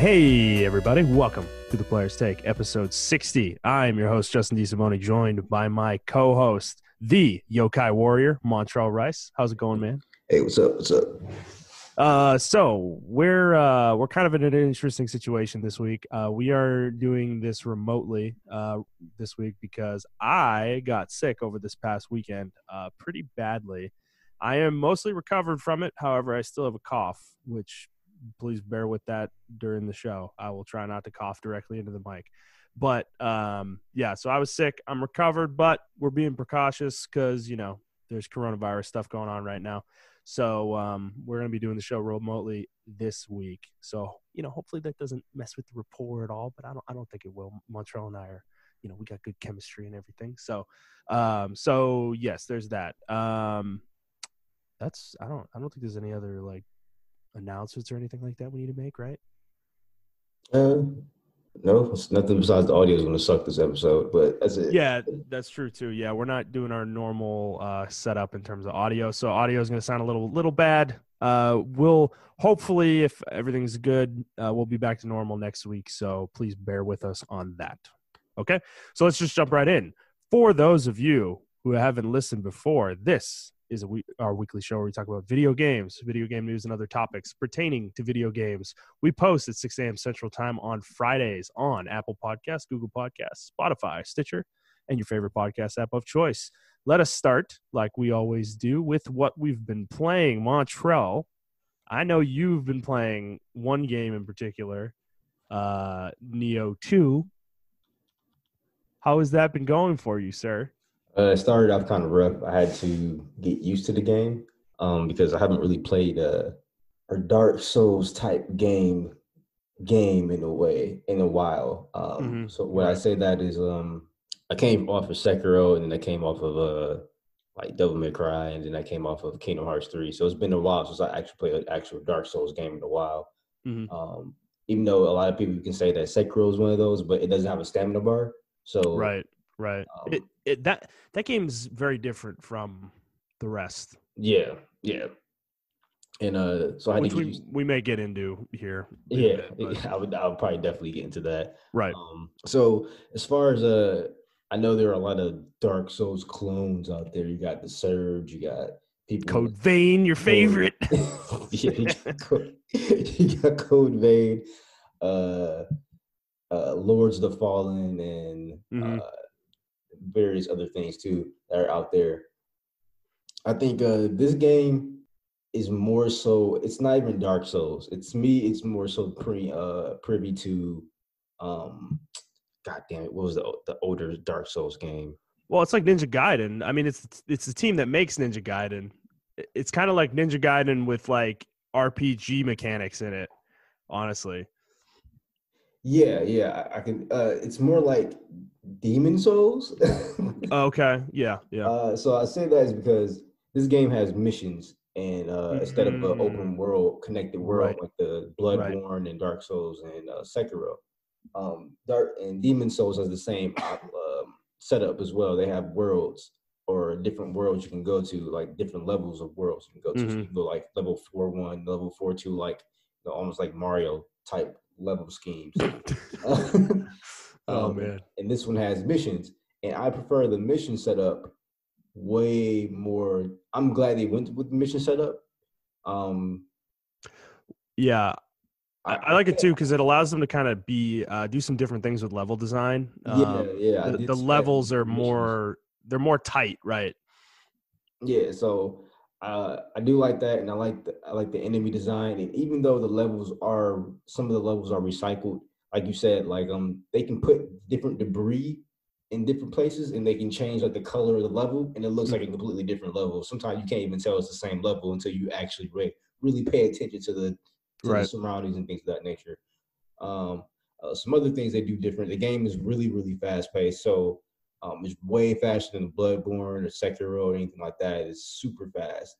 Hey, everybody. Welcome to the Players Take, episode 60. I'm your host, Justin DeSimone, joined by my co-host, the Yokai Warrior, Montrell Rice. How's it going, man? Hey, what's up? What's up? So we're kind of in an interesting situation this week. We are doing this remotely this week because I got sick over this past weekend pretty badly. I am mostly recovered from it. However, I still have a cough, which please bear with that during the show. I will try not to cough directly into the mic. But, so I was sick. I'm recovered, but we're being precautious because, there's coronavirus stuff going on right now. So we're going to be doing the show remotely this week. So, hopefully that doesn't mess with the rapport at all, but I don't think it will. Montrell and I are, we got good chemistry and everything. So yes, there's that. I don't think there's any other announcements or anything like that we need to make, right? No, it's nothing besides the audio is going to suck this episode, but that's it. Yeah, that's true too. Yeah, we're not doing our normal setup in terms of audio, so audio is going to sound a little bad. We'll hopefully, if everything's good, we'll be back to normal next week. So please bear with us on that. Okay, so let's just jump right in. For those of you who haven't listened before, this is our weekly show where we talk about video games, video game news, and other topics pertaining to video games. We post at 6 a.m. Central Time on Fridays on Apple Podcasts, Google Podcasts, Spotify, Stitcher, and your favorite podcast app of choice. Let us start, like we always do, with what we've been playing. Montrell, I know you've been playing one game in particular, Nioh 2. How has that been going for you, sir? It started off kind of rough. I had to get used to the game because I haven't really played a Dark Souls type game in a while. So when I say that is I came off of Sekiro, and then I came off of Devil May Cry, and then I came off of Kingdom Hearts 3. So it's been a while since I actually played an actual Dark Souls game in a while. Mm-hmm. Even though a lot of people can say that Sekiro is one of those, but it doesn't have a stamina bar. So Right. That game's very different from the rest. Yeah. And so I had which to get we may get into here. I would probably definitely get into that. Right. So as far as I know there are a lot of Dark Souls clones out there. You got the Surge, you got people Code Vein, your favorite. Yeah, you got Code Vein, Lords of the Fallen, and various other things too that are out there. I think this game is more so, it's not even Dark Souls. It's more so privy to God damn it, what was the older Dark Souls game? Well, it's like Ninja Gaiden. I mean, it's the team that makes Ninja Gaiden. It's kind of like Ninja Gaiden with like RPG mechanics in it, honestly. Yeah, I can. It's more like Demon Souls. Okay, yeah. So I say that is because this game has missions, and instead of an open world, connected world like the Bloodborne and Dark Souls and Sekiro, Dark and Demon Souls has the same setup as well. They have worlds or different worlds you can go to, like different levels of worlds you can go to. So you can go like level 4-1, level 4-2, like almost like Mario type level schemes. Oh man! And this one has missions, and I prefer the mission setup way more. I'm glad they went with the mission setup. Yeah, I like it too because it allows them to kind of do some different things with level design. The levels are more tight, right? Yeah, so I do like that, and I like the enemy design. And even though some of the levels are recycled, like you said, like they can put different debris in different places, and they can change like the color of the level, and it looks like a completely different level. Sometimes you can't even tell it's the same level until you actually really pay attention to the surroundings and things of that nature. Some other things they do different. The game is really, really fast paced, so it's way faster than Bloodborne or Sekiro or anything like that. It's super fast.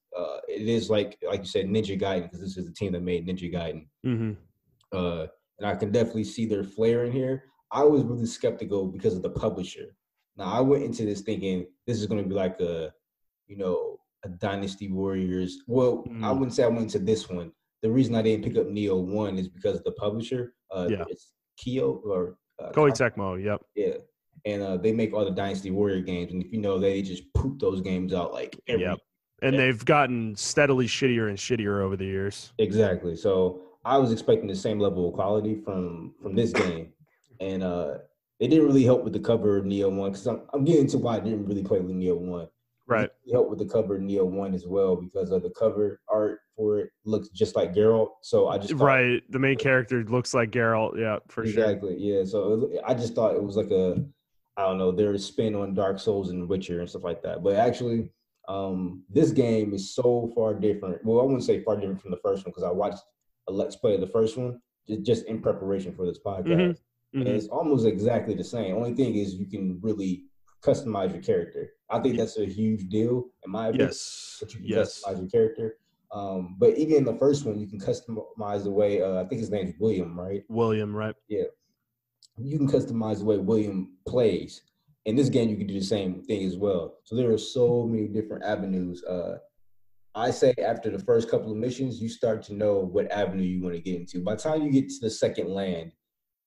It is like you said, Ninja Gaiden, because this is the team that made Ninja Gaiden. And I can definitely see their flair in here. I was really skeptical because of the publisher. Now I went into this thinking this is going to be like a Dynasty Warriors. Well, I wouldn't say I went into this one. the reason I didn't pick up Nioh 1 is because of the publisher. Yeah. It's Kyo or Koei Tecmo. Yep. yeah, and they make all the Dynasty Warrior games, and if you know, they just poop those games out like Yep. every. And they've gotten steadily shittier and shittier over the years. Exactly. So I was expecting the same level of quality from this game, and it didn't really help with the cover of Neo 1 because I'm getting to why I didn't really play with Neo 1. It Right. didn't really help with the cover of Neo 1 as well because of the cover art for it looks just like Geralt. So I just thought Right. The main character looks like Geralt. Yeah, for sure. exactly, yeah. So I just thought it was like I don't know, their spin on Dark Souls and Witcher and stuff like that. But actually, this game is so far different. Well, I wouldn't say far different from the first one because I watched a Let's Play of the first one just in preparation for this podcast. Mm-hmm. And Mm-hmm. it's almost exactly the same. Only thing is you can really customize your character. I think that's a huge deal in my opinion, Yes. that you can Yes. customize your character. But even in the first one, you can customize the way I think his name's William, right? William, right? Yeah, you can customize the way William plays. In this game, you can do the same thing as well. So there are so many different avenues. I say after the first couple of missions, you start to know what avenue you want to get into. By the time you get to the second land,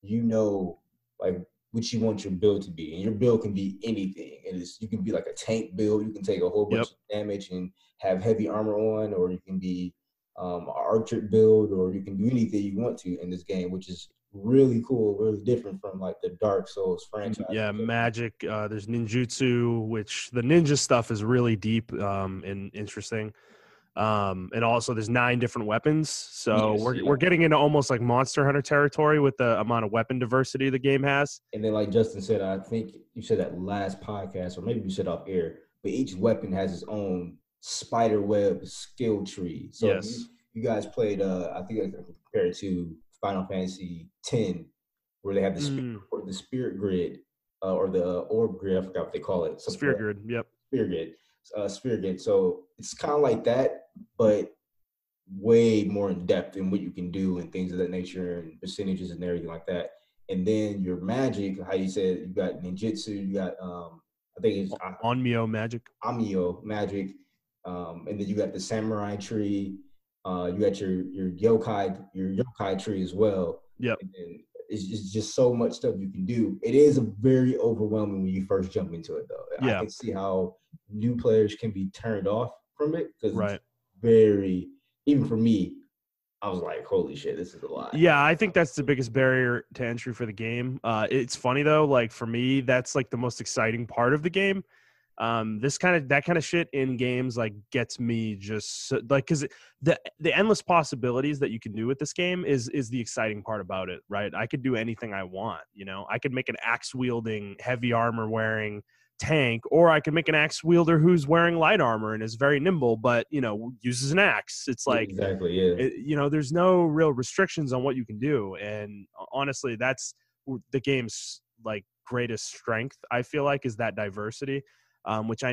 you know like what you want your build to be, and your build can be anything. You can be like a tank build. You can take a whole Yep. bunch of damage and have heavy armor on, or you can be an archer build, or you can do anything you want to in this game, which is really cool, really different from like the Dark Souls franchise. Yeah, magic. There's ninjutsu, which the ninja stuff is really deep and interesting. And also there's 9 different weapons. So Yes, yeah. we're getting into almost like Monster Hunter territory with the amount of weapon diversity the game has. And then, like Justin said, I think you said that last podcast, or maybe you said off air, but each weapon has its own spider web skill tree. So if Yes. you guys played, I think I can compare it to Final Fantasy X, where they have the spirit grid, or the orb grid. I forgot what they call it. Sphere grid. Yep. Sphere grid. Sphere grid. So it's kind of like that, but way more in depth in what you can do and things of that nature and percentages and everything like that. And then your magic, how you said you got ninjutsu, you got I think it's Onmyo magic. Amio magic, and then you got the samurai tree, you got your yokai tree as well. Yep. And then it's just so much stuff you can do. It is a very overwhelming when you first jump into it though. Yeah. I can see how new players can be turned off from it because right. It's very, even for me, I was like, holy shit, this is a lot. Yeah, I think that's the biggest barrier to entry for the game. It's funny though, like for me, that's like the most exciting part of the game. That kind of shit in games like gets me just like, because the endless possibilities that you can do with this game is the exciting part about it, right? I could do anything I want. I could make an axe wielding, heavy armor wearing tank, or I could make an axe wielder who's wearing light armor and is very nimble, but uses an axe. It's like, exactly, yeah. There's no real restrictions on what you can do, and honestly, that's the game's like greatest strength. I feel like is that diversity, which I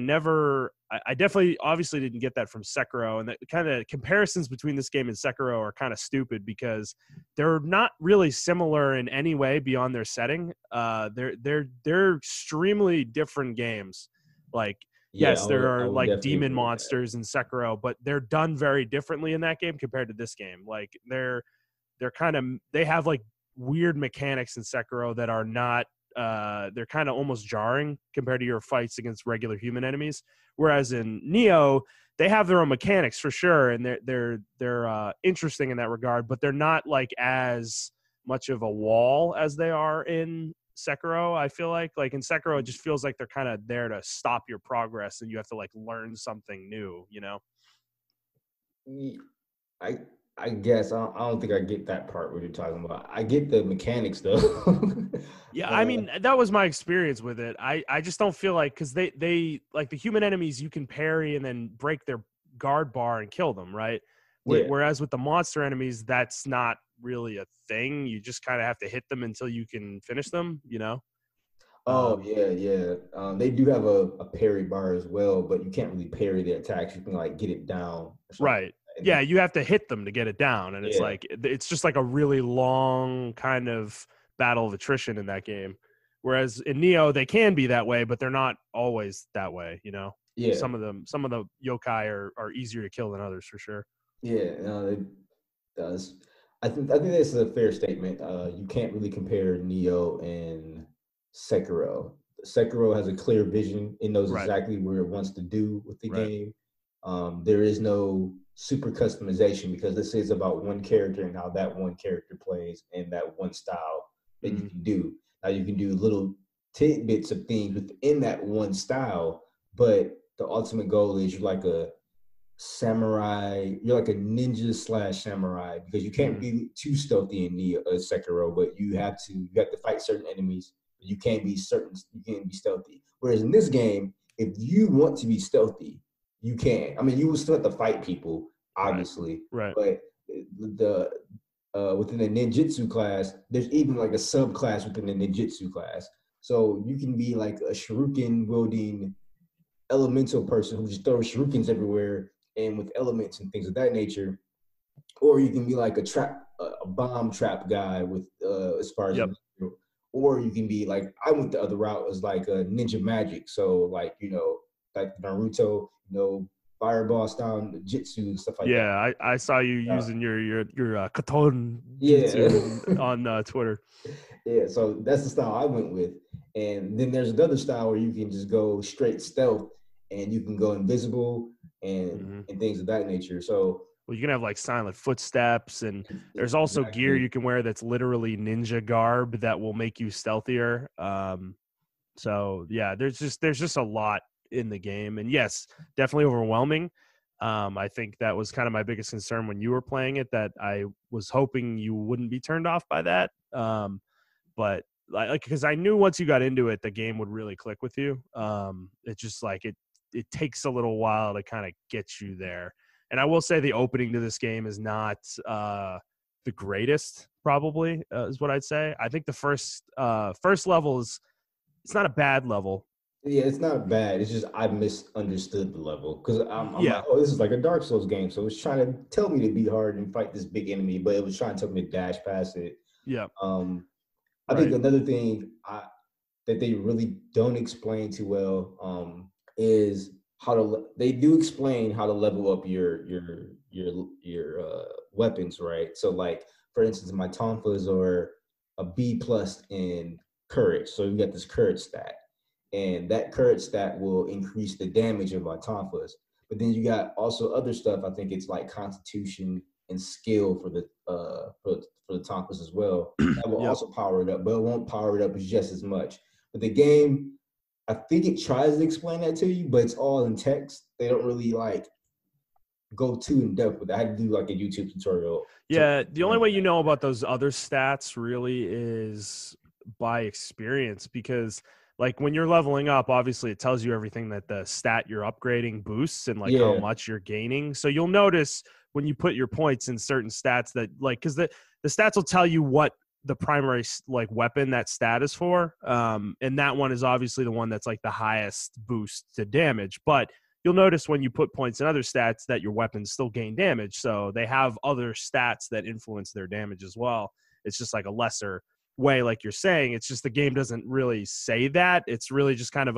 definitely obviously didn't get that from Sekiro, and the kind of comparisons between this game and Sekiro are kind of stupid because they're not really similar in any way beyond their setting. They're extremely different games. Like, yeah, yes, there are like demon agree monsters in Sekiro, but they're done very differently in that game compared to this game. Like they have like weird mechanics in Sekiro that are not they're kind of almost jarring compared to your fights against regular human enemies. Whereas in Nioh, they have their own mechanics for sure, and they're interesting in that regard, but they're not like as much of a wall as they are in Sekiro. I feel like in Sekiro, it just feels like they're kind of there to stop your progress, and you have to like learn something new. I guess I don't think I get that part what you're talking about. I get the mechanics though. Yeah, I mean, that was my experience with it. I just don't feel like, because they like the human enemies, you can parry and then break their guard bar and kill them, right? Yeah. Whereas with the monster enemies, that's not really a thing. You just kind of have to hit them until you can finish them, Oh, yeah. They do have a parry bar as well, but you can't really parry their attacks. You can like get it down. Right. Yeah, you have to hit them to get it down, and it's like it's just like a really long kind of battle of attrition in that game. Whereas in Nioh, they can be that way, but they're not always that way. Yeah. Some of the yokai are easier to kill than others for sure. Yeah. does. I think that's a fair statement. You can't really compare Neo and Sekiro. Sekiro has a clear vision. It knows Right. exactly where it wants to do with the Right. game. There is no super customization because this is about one character and how that one character plays and that one style that you Mm, can do. Now you can do little tidbits of things within that one style, but the ultimate goal is you're like a samurai. You're like a ninja slash samurai because you can't mm, be too stealthy in the Sekiro, but you have to fight certain enemies. But you can't be certain. You can't be stealthy. Whereas in this game, if you want to be stealthy, you can. I mean, you will still have to fight people, right. obviously, Right. but the within the ninjutsu class, there's even like a subclass within the ninjutsu class. So you can be like a shuriken wielding elemental person who just throws shurikens everywhere and with elements and things of that nature. Or you can be like a bomb trap guy with as far as Yep. or you can be like I went the other route as like a ninja magic. So like like Naruto, fireball style jitsu and stuff like that. Yeah, I saw you Uh, using your Katon yeah, jutsu on Twitter. yeah. So that's the style I went with. And then there's another style where you can just go straight stealth and you can go invisible and Hmm. and things of that nature. So Well, you can have like silent footsteps, and there's also gear exactly. you can wear that's literally ninja garb that will make you stealthier. So yeah, there's just a lot in the game, and yes, definitely overwhelming. I think that was kind of my biggest concern when you were playing it. That I was hoping you wouldn't be turned off by that. But like because I knew once you got into it, the game would really click with you. It's just like it takes a little while to kind of get you there. And I will say the opening to this game is not the greatest. Probably is what I'd say. I think the first level is it's not a bad level. Yeah, it's not bad. It's just I misunderstood the level because I'm like, Yeah, oh, this is like a Dark Souls game. So it's trying to tell me to be hard and fight this big enemy, but it was trying to tell me to dash past it. yeah, Um, I think right. another thing that they really don't explain too well is they do explain how to level up your weapons, right? So like for instance, my tonfas are a B plus in courage, so you got this courage stat, and that courage stat will increase the damage of my tonfas. But then you got also other stuff. I think it's like constitution and skill for the tonfas as well. That will Yep. also power it up, but it won't power it up just as much. But the game, I think it tries to explain that to you, but it's all in text. They don't really like go too in depth with it. I had to do like a YouTube tutorial to Yeah, the only learn way you that. know about those other stats really is by experience because like when you're leveling up, obviously it tells you everything that the stat you're upgrading boosts and like how Yeah, much you're gaining. So you'll notice when you put your points in certain stats that like cuz the stats will tell you what the primary like weapon that stat is for. And that one is obviously the one that's like the highest boost to damage, but you'll notice when you put points in other stats that your weapons still gain damage. So they have other stats that influence their damage as well. It's just like a lesser way, like you're saying. It's just the game doesn't really say that. It's really just kind of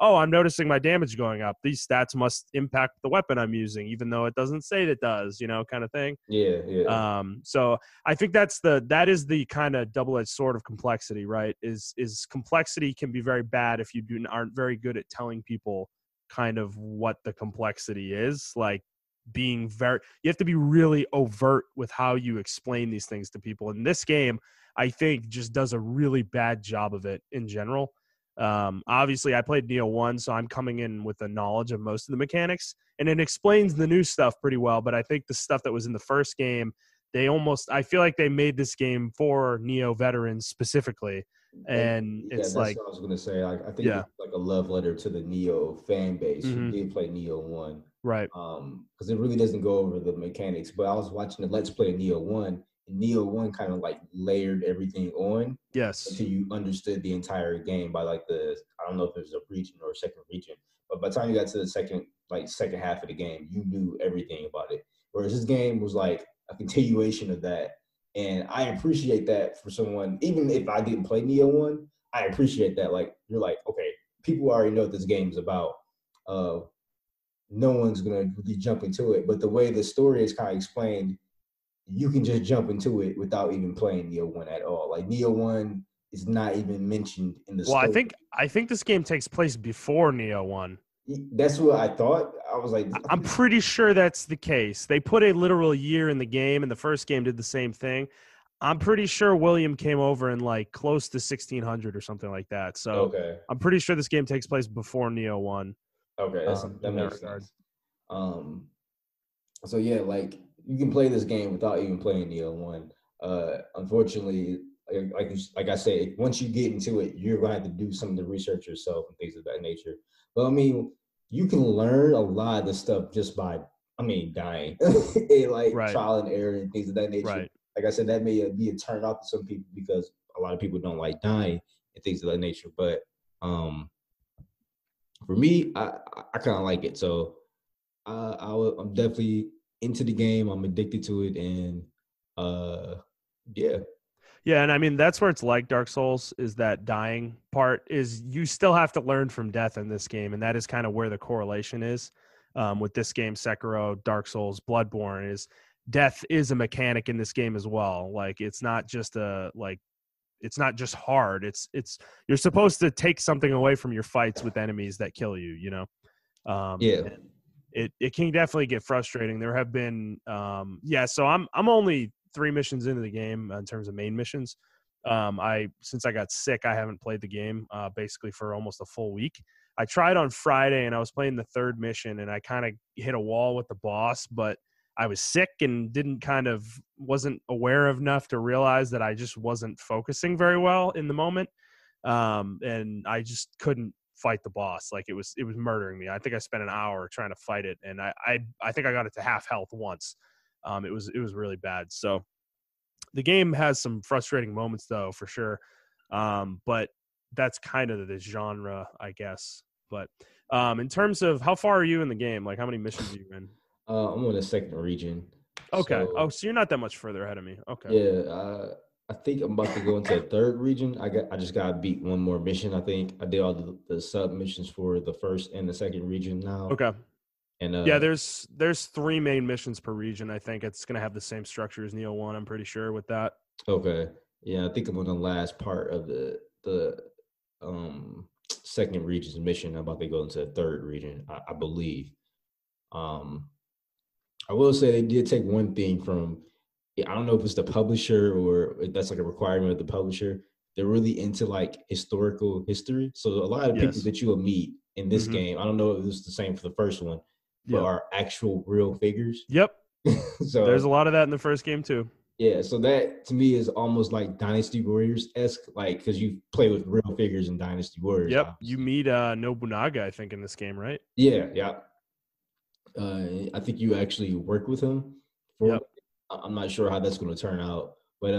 oh, I'm noticing my damage going up. These stats must impact the weapon I'm using, even though it doesn't say that does, kind of thing. yeah, yeah, So I think that is the kind of double-edged sword of complexity, right? Is complexity can be very bad if you aren't very good at telling people kind of what the complexity is. Like you have to be really overt with how you explain these things to people. And this game, I think, just does a really bad job of it in general. Obviously, I played Nioh 1, so I'm coming in with the knowledge of most of the mechanics, and it explains the new stuff pretty well. But I think the stuff that was in the first game, I feel like they made this game for Nioh veterans specifically. And yeah. it's That's like, what I was gonna say. I think yeah, it's like a love letter to the Neo fan base who hmm, did play Neo one, right, because it really doesn't go over the mechanics. But I was watching the Let's Play Neo one, and Neo one kind of like layered everything on yes, until you understood the entire game by like I don't know if it was a region or a second region, but by the time you got to the second half of the game, you knew everything about it. Whereas this game was like a continuation of that, and I appreciate that for someone. Even if I didn't play Neo one, I appreciate that. Like you're like, okay, people already know what this game is about. Uh, no one's gonna really jump into it, but the way the story is kind of explained, you can just jump into it without even playing Nioh 1 at all. Like Nioh 1 is not even mentioned in the Well, I story. think I think this game takes place before Neo 1. That's what I thought. I was like, I'm pretty sure that's the case. They put a literal year in the game, and the first game did the same thing. I'm pretty sure William came over in like close to 1600 or something like that. So okay, I'm pretty sure this game takes place before Neo 1 okay, that in that makes regard. sense. Um, so yeah, like you can play this game without even playing Nioh 1. Unfortunately, like I said, once you get into it, you're gonna have to do some of the research yourself and things of that nature. But I mean, you can learn a lot of the stuff just by, I mean, dying and like Right, trial and error and things of that nature. right. Like I said, that may be a turn off to some people because a lot of people don't like dying and things of that nature. But um, for me, I kind of like it. So I'm definitely into the game. I'm addicted to it, and uh, yeah, Yeah, and I mean that's where it's like Dark Souls is that dying part is you still have to learn from death in this game, and that is kind of where the correlation is with this game, Sekiro, Dark Souls, Bloodborne is death is a mechanic in this game as well. Like it's not just it's not just hard. It's you're supposed to take something away from your fights with enemies that kill you. You know, yeah, and it can definitely get frustrating. There have been yeah, so I'm only 3 missions into the game in terms of main missions. I since I got sick, I haven't played the game basically for almost a full week. I tried on Friday and I was playing the third mission and I kind of hit a wall with the boss, but I was sick and didn't kind of wasn't aware enough to realize that I just wasn't focusing very well in the moment. And I just couldn't fight the boss. Like it was murdering me. I think I spent an hour trying to fight it, and I think I got it to half health once. It was really bad. So the game has some frustrating moments though, for sure. But that's kind of the genre, I guess. But in terms of how far are you in the game? Like how many missions are you in? I'm on the second region, Okay. Oh, so so you're not that much further ahead of me. Okay. yeah, I think I'm about to go into the third region. I just gotta beat one more mission. I think I did all the sub missions for the first and the second region now, Okay. and Yeah, there's 3 main missions per region. I think it's gonna have the same structure as Neo 1. I'm pretty sure with that. okay, yeah, I think I'm on the last part of the second region's mission. I'm about to go into the third region, I believe. Um, I will say they did take one thing from, I don't know if it's the publisher or if that's like a requirement of the publisher. They're really into like historical history. So a lot of people Yes. that you will meet in this Mm-hmm. game, I don't know if it's the same for the first one, but Yep. are actual real figures. Yep. There's a So lot of that in the first game too. yeah, so that to me is almost like Dynasty Warriors esque, like because you play with real figures in Dynasty Warriors, Yep. You obviously. meet Nobunaga, I think, in this game, right? Yeah, yeah. I think you actually work with him for. Yep. I'm not sure how that's going to turn out, but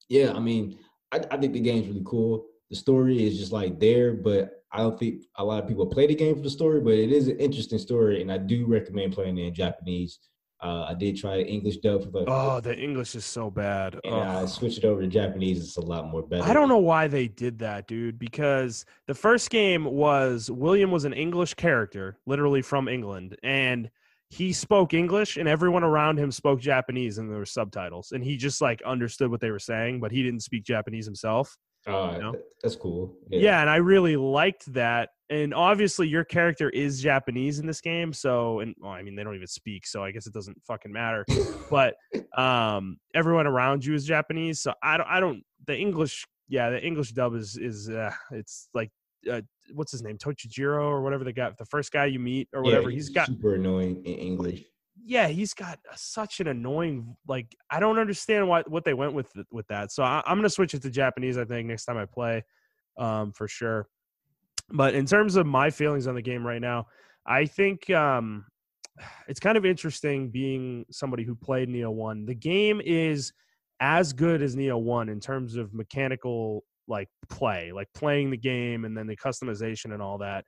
yeah. I mean, I think the game's really cool. The story is just like there, but I don't think a lot of people play the game for the story. But it is an interesting story, and I do recommend playing it in Japanese. I did try English dub for the Oh, the English is so bad. and I Oh. switched it over to Japanese. It's a lot more I better. don't know why they did that, dude, because the first game was William was an English character, literally from England, and he spoke English and everyone around him spoke Japanese and there were subtitles and he just like understood what they were saying, but he didn't speak Japanese himself, you know? That's cool. Yeah. Yeah, and I really liked that. And obviously your character is Japanese in this game, so and well, I mean they don't even speak, so I guess it doesn't fucking matter. But everyone around you is Japanese, so I don't the English yeah, the English dub is it's like uh, what's his name? Tochijiro or whatever the first guy you meet or Yeah, whatever. He's he's got super annoying in English. yeah, he's got such an annoying like I don't understand what they went with that. So I'm gonna switch it to Japanese. I think next time I play, for sure. But in terms of my feelings on the game right now, I think it's kind of interesting being somebody who played Neo 1. The game is as good as Neo 1 in terms of mechanical like play, like playing the game and then the customization and all that.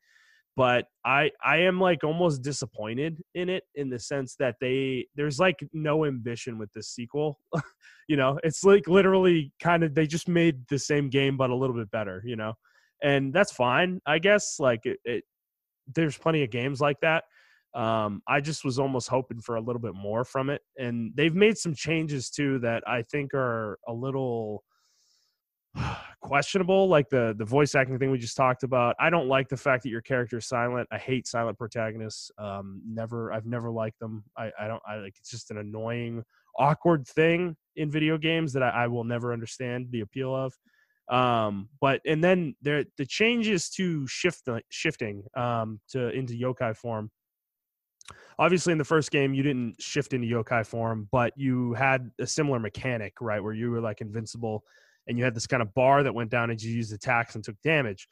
But I am like almost disappointed in it in the sense that there's like no ambition with this sequel. You know, it's like literally kind of they just made the same game but a little bit better, you know. And that's fine, I guess. Like there's plenty of games like that. I just was almost hoping for a little bit more from it. And they've made some changes too that I think are a little questionable, like the voice acting thing we just talked about. I don't like the fact that your character is silent. I hate silent protagonists. I've never liked them. I don't I like, it's just an annoying, awkward thing in video games that I will never understand the appeal of. But and then the changes to shifting to into yokai form. Obviously in the first game you didn't shift into yokai form, but you had a similar mechanic, right, where you were like invincible and you had this kind of bar that went down and you used attacks and took damage.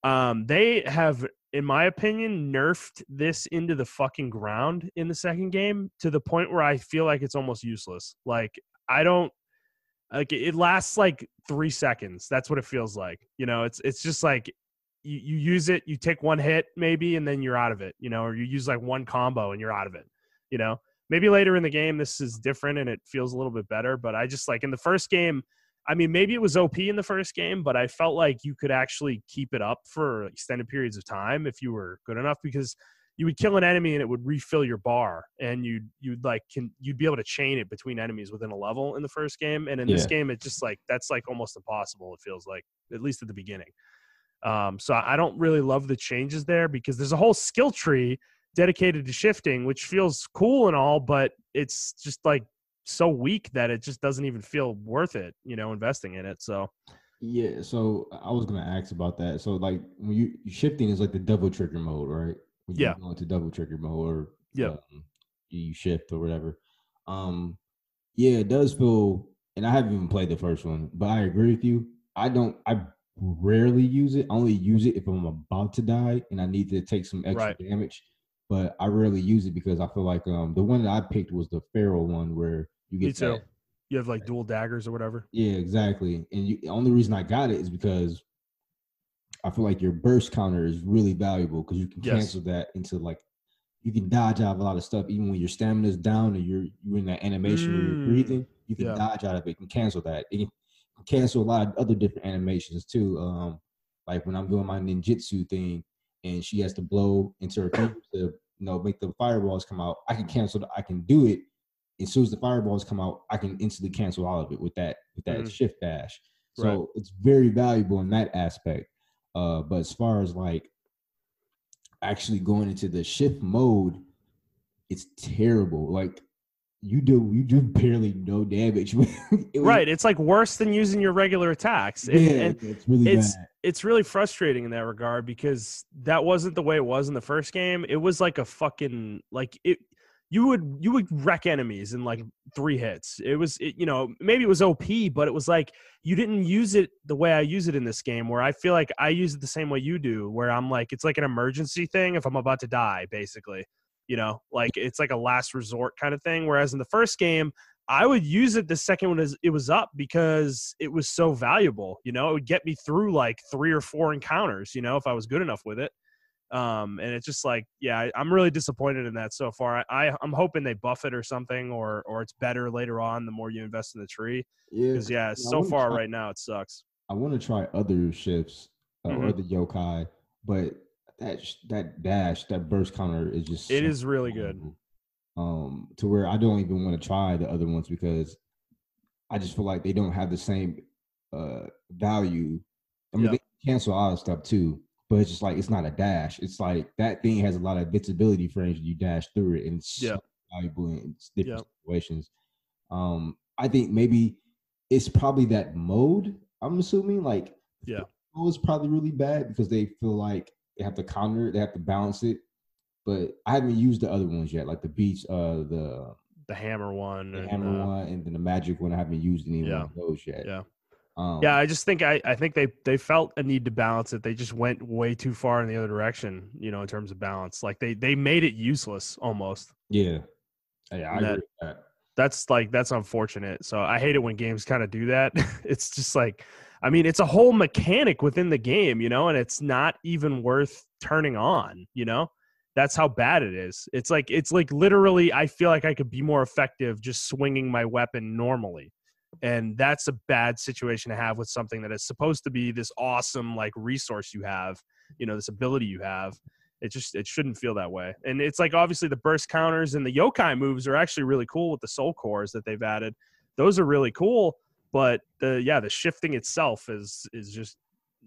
They have, in my opinion, nerfed this into the fucking ground in the second game to the point where I feel like it's almost useless. Like, I don't like it lasts like 3 seconds. That's what it feels like. You know, it's just like you use it, you take one hit maybe, and then you're out of it, you know, or you use like one combo and you're out of it, you know. Maybe later in the game this is different and it feels a little bit better, but I just like in the first game, I mean, maybe it was OP in the first game, but I felt like you could actually keep it up for extended periods of time if you were good enough, because you would kill an enemy and it would refill your bar, and you'd be able to chain it between enemies within a level in the first game. And in this game, it's just like that's like almost impossible. It feels like, at least at the beginning. So I don't really love the changes there because there's a whole skill tree dedicated to shifting, which feels cool and all, but it's just like so weak that it just doesn't even feel worth it, you know, investing in it. So yeah, so I was gonna ask about that. So like when you shifting is like the double trigger mode, right? When you go into double trigger mode, or you shift or whatever. Yeah, it does feel, and I haven't even played the first one, but I agree with you. I rarely use it. I only use it if I'm about to die and I need to take some extra damage. But I rarely use it because I feel like the one that I picked was the feral one where you get that. You have like dual daggers or whatever. Yeah, exactly. And the only reason I got it is because I feel like your burst counter is really valuable because you can cancel that into like, you can dodge out of a lot of stuff even when your stamina is down and you're in that animation where you're breathing. You can dodge out of it. You can cancel that. It can cancel a lot of other different animations too. Like when I'm doing my ninjutsu thing and she has to blow into her fingers to make the fireballs come out, I can cancel. I can do it. As soon as the fireballs come out, I can instantly cancel all of it with that shift dash. So it's very valuable in that aspect. But as far as like actually going into the shift mode, it's terrible. Like you do barely no damage. It's like worse than using your regular attacks. And it's really bad. It's really frustrating in that regard because that wasn't the way it was in the first game. It was like a fucking you would wreck enemies in like 3 hits. Maybe it was OP, but it was like you didn't use it the way I use it in this game, where I feel like I use it the same way you do, where I'm like, it's like an emergency thing if I'm about to die, basically. You know, like it's like a last resort kind of thing. Whereas in the first game, I would use it the second when it was up because it was so valuable. You know, it would get me through like 3 or 4 encounters, you know, if I was good enough with it. And it's just like, I'm really disappointed in that so far. I'm hoping they buff it or something, or it's better later on the more you invest in the tree. Because so far right now it sucks. I want to try other shifts or other yokai, but that dash, that burst counter is just is really good. To where I don't even want to try the other ones because I just feel like they don't have the same value. I mean, they cancel all the stuff too, but it's just like it's not a dash. It's like that thing has a lot of invincibility frames when you dash through it, and it's so valuable in different situations. I think maybe it's probably that mode. I'm assuming like it was probably really bad because they feel like they have to counter it, they have to balance it. But I haven't used the other ones yet, like the beach, the hammer one, and then the magic one. I haven't used any one of those yet. I just think I think they felt a need to balance it. They just went way too far in the other direction, you know, in terms of balance. Like they made it useless almost. Yeah, I agree with that. That's unfortunate. So I hate it when games kind of do that. It's just like, I mean, it's a whole mechanic within the game, you know, and it's not even worth turning on, you know. That's how bad it is. It's like literally, I feel like I could be more effective just swinging my weapon normally. And that's a bad situation to have with something that is supposed to be this awesome like resource you have, you know, this ability you have. It shouldn't feel that way. And it's like obviously the burst counters and the yokai moves are actually really cool with the soul cores that they've added. Those are really cool, but the shifting itself is just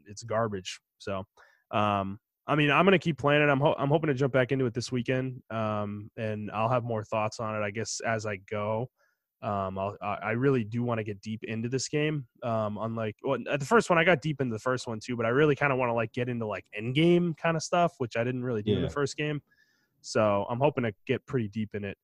it's garbage. So I mean, I'm gonna keep playing it. I'm hoping to jump back into it this weekend, and I'll have more thoughts on it, I guess, as I go. I really do want to get deep into this game. Unlike the first one, I got deep into the first one too, but I really kind of want to like get into like end game kind of stuff, which I didn't really do in the first game. So I'm hoping to get pretty deep in it.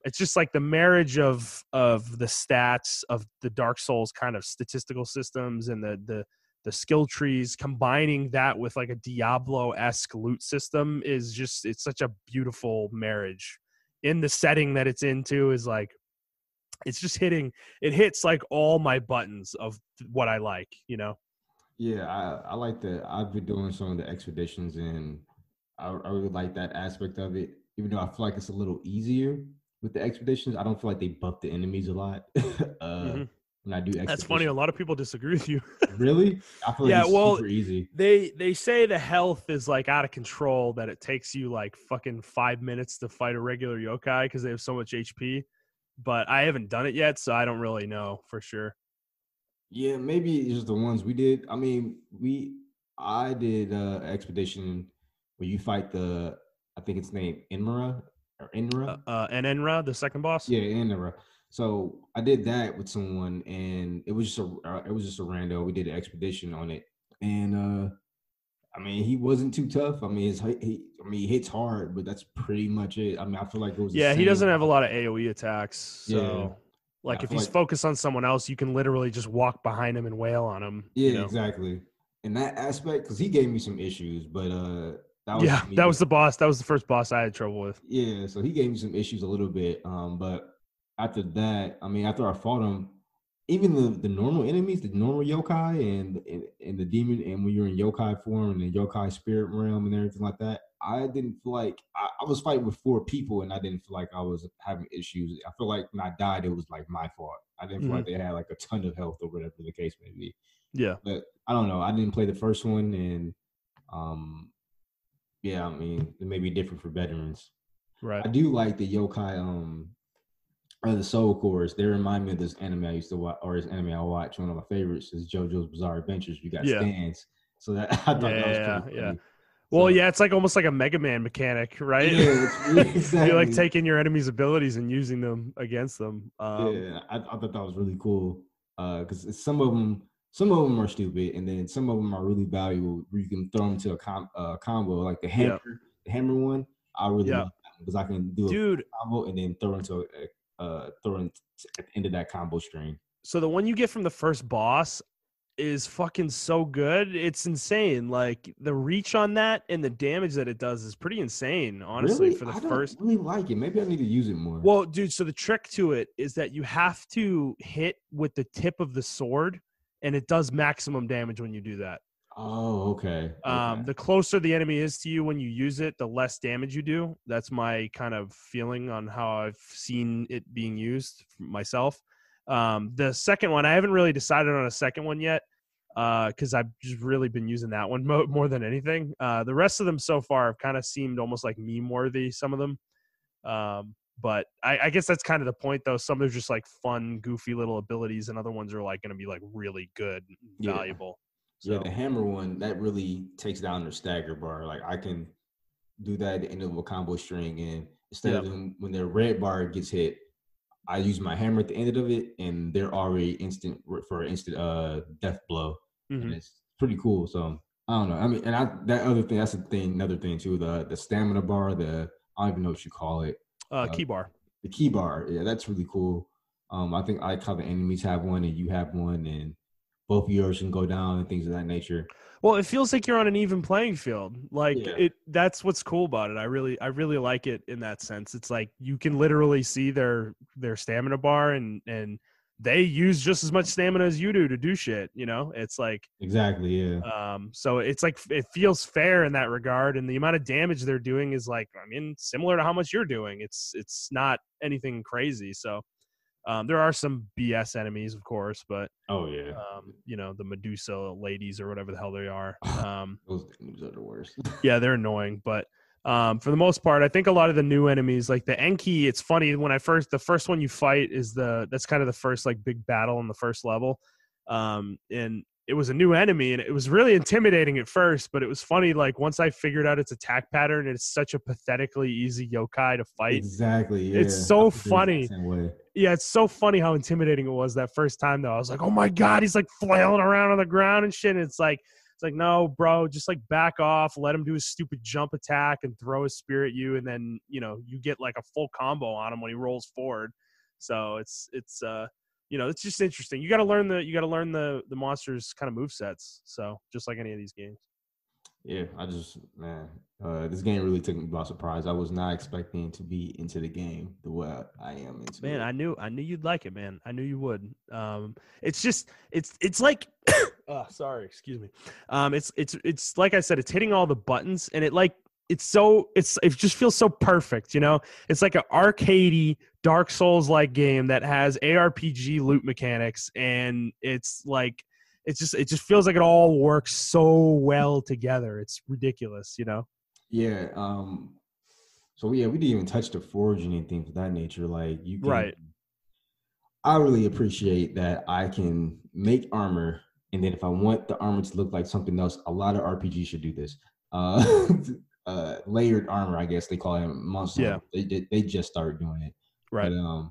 It's just like the marriage of the stats of the Dark Souls kind of statistical systems and the skill trees, combining that with like a Diablo-esque loot system is just, it's such a beautiful marriage. In the setting that it's into is like, it's just it hits like all my buttons of what I like, you know? Yeah, I like that. I've been doing some of the expeditions, and I really like that aspect of it. Even though I feel like it's a little easier with the expeditions, I don't feel like they buff the enemies a lot. When I do expeditions. That's funny. A lot of people disagree with you. Really? I feel like it's super easy. They say the health is like out of control, that it takes you like fucking 5 minutes to fight a regular yokai because they have so much HP. But I haven't done it yet, so I don't really know for sure. Yeah, maybe it's just the ones we did. I mean, I did expedition where you fight I think it's named Enmara or Enra. And Enra, the second boss. Yeah, Enra. So I did that with someone, and it was just a rando. We did an expedition on it, and I mean, he wasn't too tough. I mean, he hits hard, but that's pretty much it. I mean, I feel like it was. Yeah, he doesn't have a lot of AOE attacks. So, yeah. like, if he's focused on someone else, you can literally just walk behind him and wail on him. Yeah, you know? Exactly. In that aspect, because he gave me some issues, but that was the boss. That was the first boss I had trouble with. Yeah, so he gave me some issues a little bit. But after that, I mean, after I fought him, even the normal enemies, the normal yokai and the demon, and when you're in yokai form and the yokai spirit realm and everything like that, I didn't feel like I was fighting with 4 people, and I didn't feel like I was having issues. I feel like when I died, it was like my fault. I didn't feel like they had like a ton of health or whatever the case may be. Yeah, but I don't know. I didn't play the first one, and yeah, I mean, it may be different for veterans. Right. I do like the yokai or the soul cores. They remind me of this anime I used to watch, or this anime I watch. One of my favorites is JoJo's Bizarre Adventures. You got stands, so that I thought that was pretty funny. Well, yeah, it's like almost like a Mega Man mechanic, right? Yeah, exactly. You're like taking your enemy's abilities and using them against them. Yeah, I thought that was really cool because some of them are stupid, and then some of them are really valuable. Where you can throw them to a combo, like the hammer one. I really love that because I can do a combo and then throw into at the end of that combo string. So the one you get from the first boss is fucking so good. It's insane. Like the reach on that and the damage that it does is pretty insane, honestly. Really? For the I first, don't really like it. Maybe I need to use it more. Well, dude, so the trick to it is that you have to hit with the tip of the sword, and it does maximum damage when you do that. Oh, okay. The closer the enemy is to you when you use it, the less damage you do. That's my kind of feeling on how I've seen it being used myself. The second one, I haven't really decided on a second one yet because I've just really been using that one more than anything. The rest of them so far have kind of seemed almost like meme worthy, some of them. But I guess that's kind of the point, though. Some are just like fun, goofy little abilities, and other ones are like going to be like really good, valuable. So. Yeah, the hammer one, that really takes down their stagger bar. Like I can do that at the end of a combo string, and instead of them, when their red bar gets hit, I use my hammer at the end of it, and they're already instant death blow. And it's pretty cool. So I don't know. I mean, and another thing too. The stamina bar, I don't even know what you call it. Key bar. The key bar, yeah, that's really cool. I think I like how the enemies have one and you have one, and both of yours can go down and things of that nature. Well, it feels like you're on an even playing field. Like that's what's cool about it. I really like it in that sense. It's like you can literally see their stamina bar and they use just as much stamina as you do to do shit, you know? It's like exactly, yeah. So it's like it feels fair in that regard, and the amount of damage they're doing is like, I mean, similar to how much you're doing. It's not anything crazy. So There are some BS enemies, of course, but oh yeah, the Medusa ladies or whatever the hell they are. those things are the worst. Yeah, they're annoying, but for the most part, I think a lot of the new enemies, like the Enki, it's funny when the first one you fight is that's kind of the first like big battle in the first level, and it was a new enemy and it was really intimidating at first, but it was funny. Like once I figured out its attack pattern, it's such a pathetically easy yokai to fight. Exactly. Yeah. It's so funny. Yeah, it's so funny how intimidating it was that first time though. I was like, oh my God, he's like flailing around on the ground and shit. And it's like, no, bro, just like back off, let him do his stupid jump attack and throw his spear at you. And then, you get like a full combo on him when he rolls forward. So it's just interesting. You got to learn the monsters kind of move sets. So just like any of these games. Yeah, this game really took me by surprise. I was not expecting to be into the game the way I am into it. Man, I knew you'd like it, man. I knew you would. It's like, oh, sorry, excuse me. It's like I said, it's hitting all the buttons, and it just feels so perfect. It's like an arcadey Dark Souls like game that has ARPG loot mechanics, and it's like. It just feels like it all works so well together. It's ridiculous, Yeah. So we didn't even touch the forge or anything of that nature. Like you can, right. I really appreciate that I can make armor, and then if I want the armor to look like something else, a lot of RPGs should do this. Layered armor, I guess they call it monster. Yeah. They just started doing it. Right. But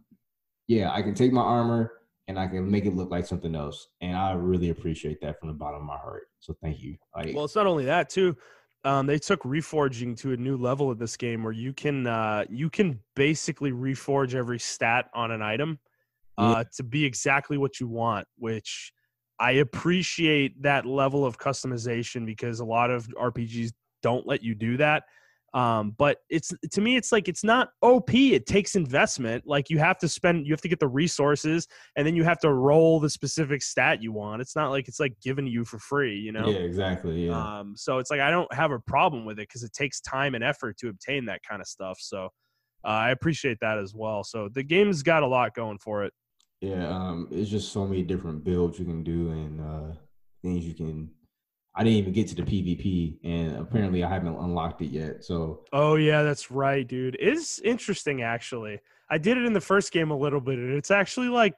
I can take my armor and I can make it look like something else. And I really appreciate that from the bottom of my heart. So thank you. Well, it's not only that too. They took reforging to a new level in this game where you can basically reforge every stat on an item to be exactly what you want, which I appreciate that level of customization because a lot of RPGs don't let you do that. But to me, it's like, it's not OP. It takes investment. Like you have to get the resources and then you have to roll the specific stat you want. It's not like it's like given to you for free, Yeah, exactly. Yeah. So it's like, I don't have a problem with it because it takes time and effort to obtain that kind of stuff. So I appreciate that as well. So the game's got a lot going for it. Yeah. It's just so many different builds you can do and things you can. I didn't even get to the PvP, and apparently I haven't unlocked it yet. So, oh yeah, that's right, dude. It's interesting, actually. I did it in the first game a little bit, and it's actually like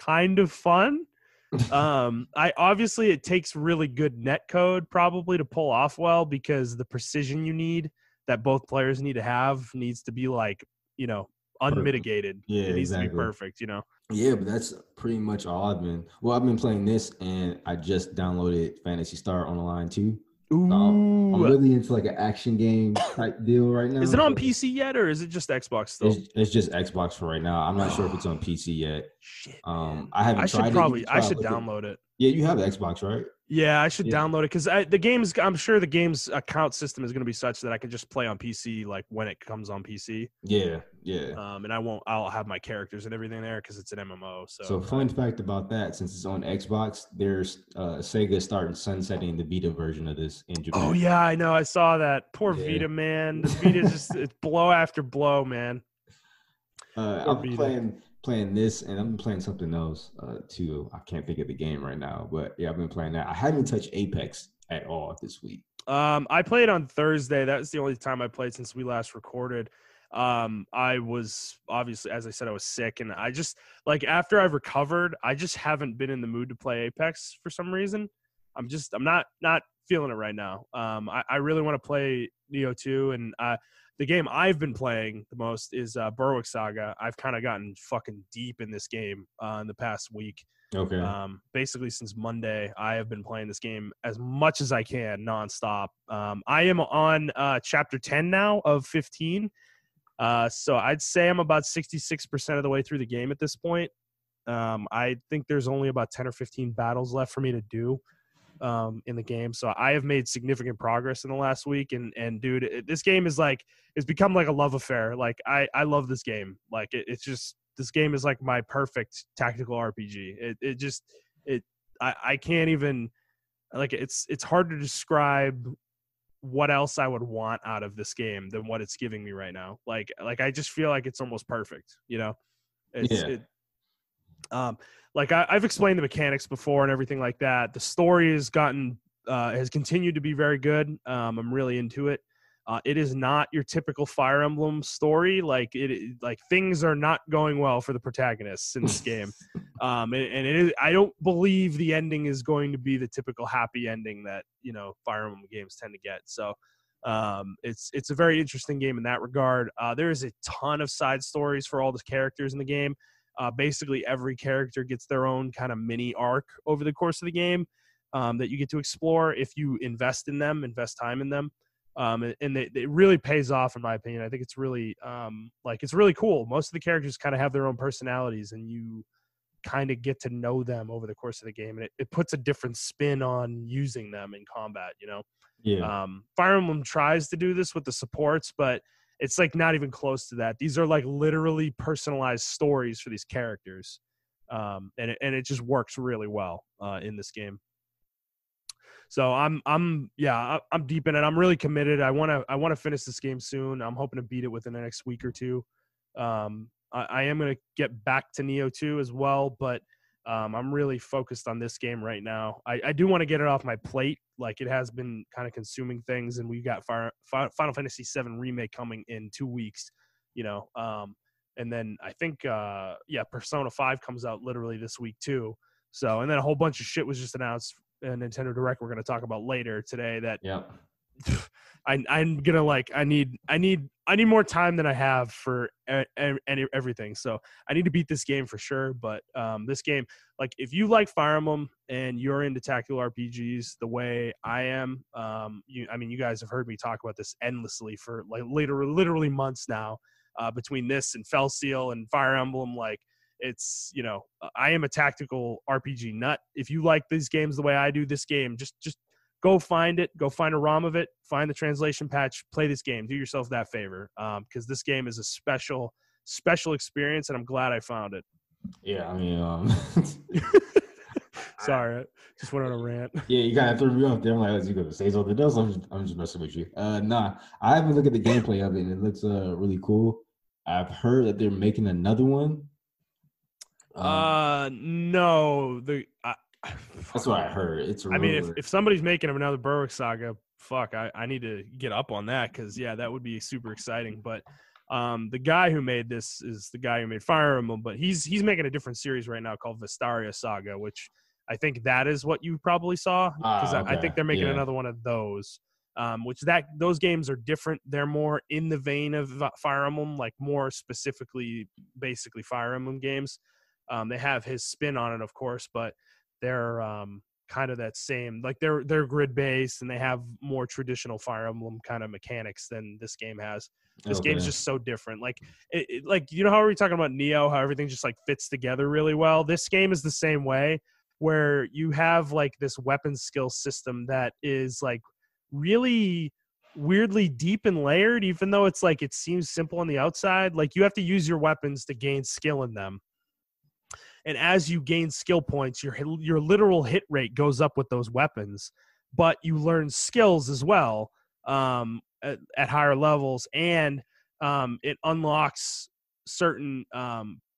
kind of fun. It takes really good net code probably to pull off well because the precision you need that both players need to have needs to be like unmitigated. Yeah, it needs exactly. to be perfect. Yeah, but that's pretty much all I've been playing this, and I just downloaded Phantasy Star Online 2. Ooh. So I'm really into like an action game type deal right now. Is it on PC yet, or is it just Xbox still? It's just Xbox for right now. I'm not sure if it's on PC yet. Shit. I haven't tried it. I should download it. Yeah, you have Xbox, right? Yeah, I should download it because I'm sure the game's account system is going to be such that I can just play on PC like when it comes on PC. Yeah. And I'll have my characters and everything there because it's an MMO. So fun fact about that, since it's on Xbox, there's Sega starting sunsetting the Vita version of this in Japan. Oh yeah, I know. I saw that. Poor Vita, man. The Vita just it's blow after blow, man. I'm playing this, and I'm playing something else too. I can't think of the game right now, but yeah, I've been playing that. I haven't touched Apex at all this week. I played on Thursday. That was the only time I played since we last recorded. I was obviously, as I said, I was sick, and I just like after I've recovered, I just haven't been in the mood to play Apex for some reason. I'm not feeling it right now. I really want to play Nioh 2, and the game I've been playing the most is Berwick Saga. I've kind of gotten fucking deep in this game in the past week. Okay. Basically, since Monday, I have been playing this game as much as I can nonstop. I am on chapter 10 now of 15. So I'd say I'm about 66% of the way through the game at this point. I think there's only about 10 or 15 battles left for me to do in the game. So I have made significant progress in the last week. And dude, this game is like, it's become like a love affair. Like I love this game. Like it's just, this game is like my perfect tactical RPG. I can't even like, it's hard to describe what else I would want out of this game than what it's giving me right now. Like I just feel like it's almost perfect, Like I've explained the mechanics before and everything like that. The story has continued to be very good. I'm really into it. It is not your typical Fire Emblem story. Like things are not going well for the protagonists in this game. And it is, I don't believe the ending is going to be the typical happy ending that, Fire Emblem games tend to get. So, it's a very interesting game in that regard. There is a ton of side stories for all the characters in the game. Basically every character gets their own kind of mini arc over the course of the game, that you get to explore if you invest time in them. And it really pays off in my opinion. I think it's really it's really cool. Most of the characters kind of have their own personalities, and you kind of get to know them over the course of the game, and it puts a different spin on using them in combat. Yeah. Fire Emblem tries to do this with the supports, but it's like not even close to that. These are like literally personalized stories for these characters, and it just works really well in this game. So I'm deep in it. I'm really committed. I want to finish this game soon. I'm hoping to beat it within the next week or two. I am going to get back to Nioh 2 as well, but I'm really focused on this game right now. I do want to get it off my plate. Like, it has been kind of consuming things, and we got Final Fantasy VII Remake coming in 2 weeks, and then I think, Persona 5 comes out literally this week too. So, and then a whole bunch of shit was just announced in Nintendo Direct we're going to talk about later today that I'm gonna I need more time than I have for everything. So I need to beat this game for sure. But this game, like, if you like Fire Emblem and you're into tactical RPGs the way I am, you guys have heard me talk about this endlessly for like literally months now. Between this and Fell Seal and Fire Emblem, it's, I am a tactical RPG nut. If you like these games the way I do, this game, just go find it. Go find a ROM of it. Find the translation patch. Play this game. Do yourself that favor, because this game is a special experience, and I'm glad I found it. Yeah, I mean, sorry, just went on a rant. Yeah, you gotta throw me off there. I'm like, "Is you gonna say something else?" I'm just messing with you. Nah, I haven't looked at the gameplay of it, and it looks really cool. I've heard that they're making another one. No, that's what I heard. It's. I mean, if somebody's making another Berwick Saga, I need to get up on that, because that would be super exciting. But the guy who made this is the guy who made Fire Emblem, but he's making a different series right now called Vestaria Saga, which I think that is what you probably saw, because I think they're making another one of those. Those games are different. They're more in the vein of Fire Emblem, like more specifically, basically Fire Emblem games. They have his spin on it, of course, but they're kind of that same, like they're grid based, and they have more traditional Fire Emblem kind of mechanics than this game has. This game is just so different. Like, like, how are we talking about Nioh, how everything just like fits together really well? This game is the same way, where you have like this weapon skill system that is like really weirdly deep and layered, even though it's like, it seems simple on the outside. Like, you have to use your weapons to gain skill in them. And as you gain skill points, your literal hit rate goes up with those weapons, but you learn skills as well at higher levels, and it unlocks certain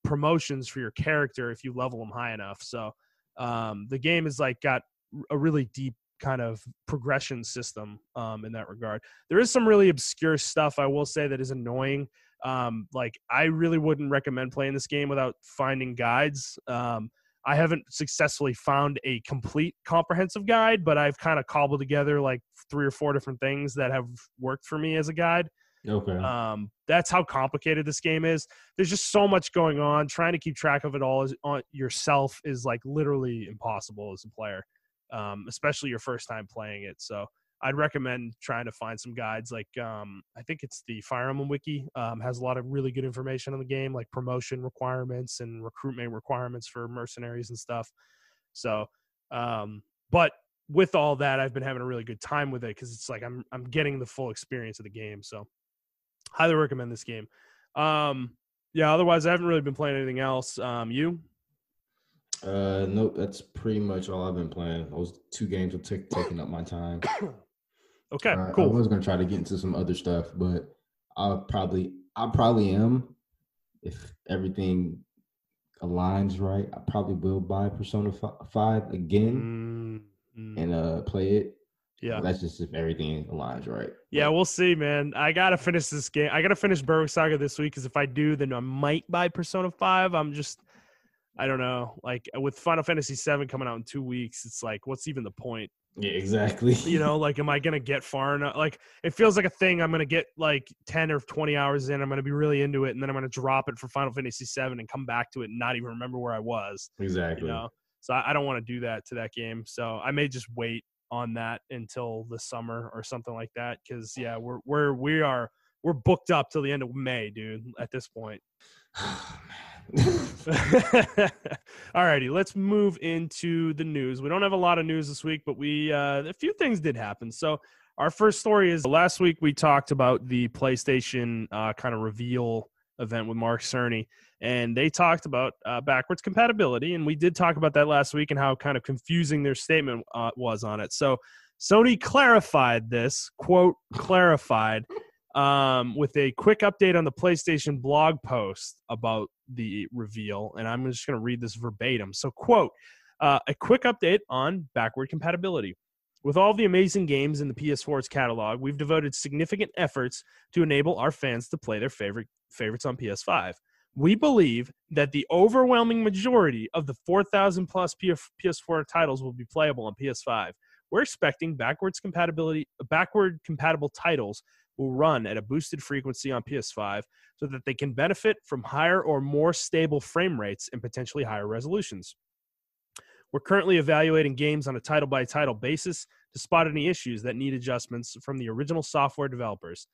promotions for your character if you level them high enough. So the game is like got a really deep kind of progression system in that regard. There is some really obscure stuff, I will say, that is annoying. Like, I really wouldn't recommend playing this game without finding guides. I haven't successfully found a complete comprehensive guide, but I've kind of cobbled together like 3 or 4 different things that have worked for me as a guide. Okay. That's how complicated this game is. There's just so much going on. Trying to keep track of it all yourself is like literally impossible as a player, especially your first time playing it. So I'd recommend trying to find some guides. Like, I think it's the Fire Emblem Wiki, has a lot of really good information on the game, like promotion requirements and recruitment requirements for mercenaries and stuff. So, but with all that, I've been having a really good time with it, because it's like I'm getting the full experience of the game. So highly recommend this game. Otherwise I haven't really been playing anything else. You? Nope, that's pretty much all I've been playing. Those 2 games are taking up my time. Okay, cool. I was gonna try to get into some other stuff, but I probably am, if everything aligns right, I probably will buy Persona 5 again and play it. Yeah. But that's just if everything aligns right. Yeah, we'll see, man. I gotta finish this game. I gotta finish Berwick Saga this week, because if I do, then I might buy Persona 5. I don't know. Like, with Final Fantasy 7 coming out in 2 weeks, it's like, what's even the point? Yeah, exactly. You know, like, am I gonna get far enough? Like, it feels like a thing I'm gonna get like 10 or 20 hours in. I'm gonna be really into it, and then I'm gonna drop it for Final Fantasy 7 and come back to it and not even remember where I was. Exactly. You know, so I don't want to do that to that game. So I may just wait on that until the summer or something like that. Because yeah, we're booked up till the end of May, dude. At this point. Alrighty, let's move into the news. We don't have a lot of news this week, but a few things did happen. So our first story is, last week we talked about the PlayStation kind of reveal event with Mark Cerny, and they talked about backwards compatibility, and we did talk about that last week and how kind of confusing their statement was on it. So Sony clarified this, quote, clarified, with a quick update on the PlayStation blog post about the reveal, and I'm just going to read this verbatim. So, quote, a quick update on backward compatibility. With all the amazing games in the PS4's catalog, we've devoted significant efforts to enable our fans to play their favorites on PS5. We believe that the overwhelming majority of the 4,000 plus PS4 titles will be playable on PS5. We're expecting backward compatible titles will run at a boosted frequency on PS5 so that they can benefit from higher or more stable frame rates and potentially higher resolutions. We're currently evaluating games on a title-by-title basis to spot any issues that need adjustments from the original software developers.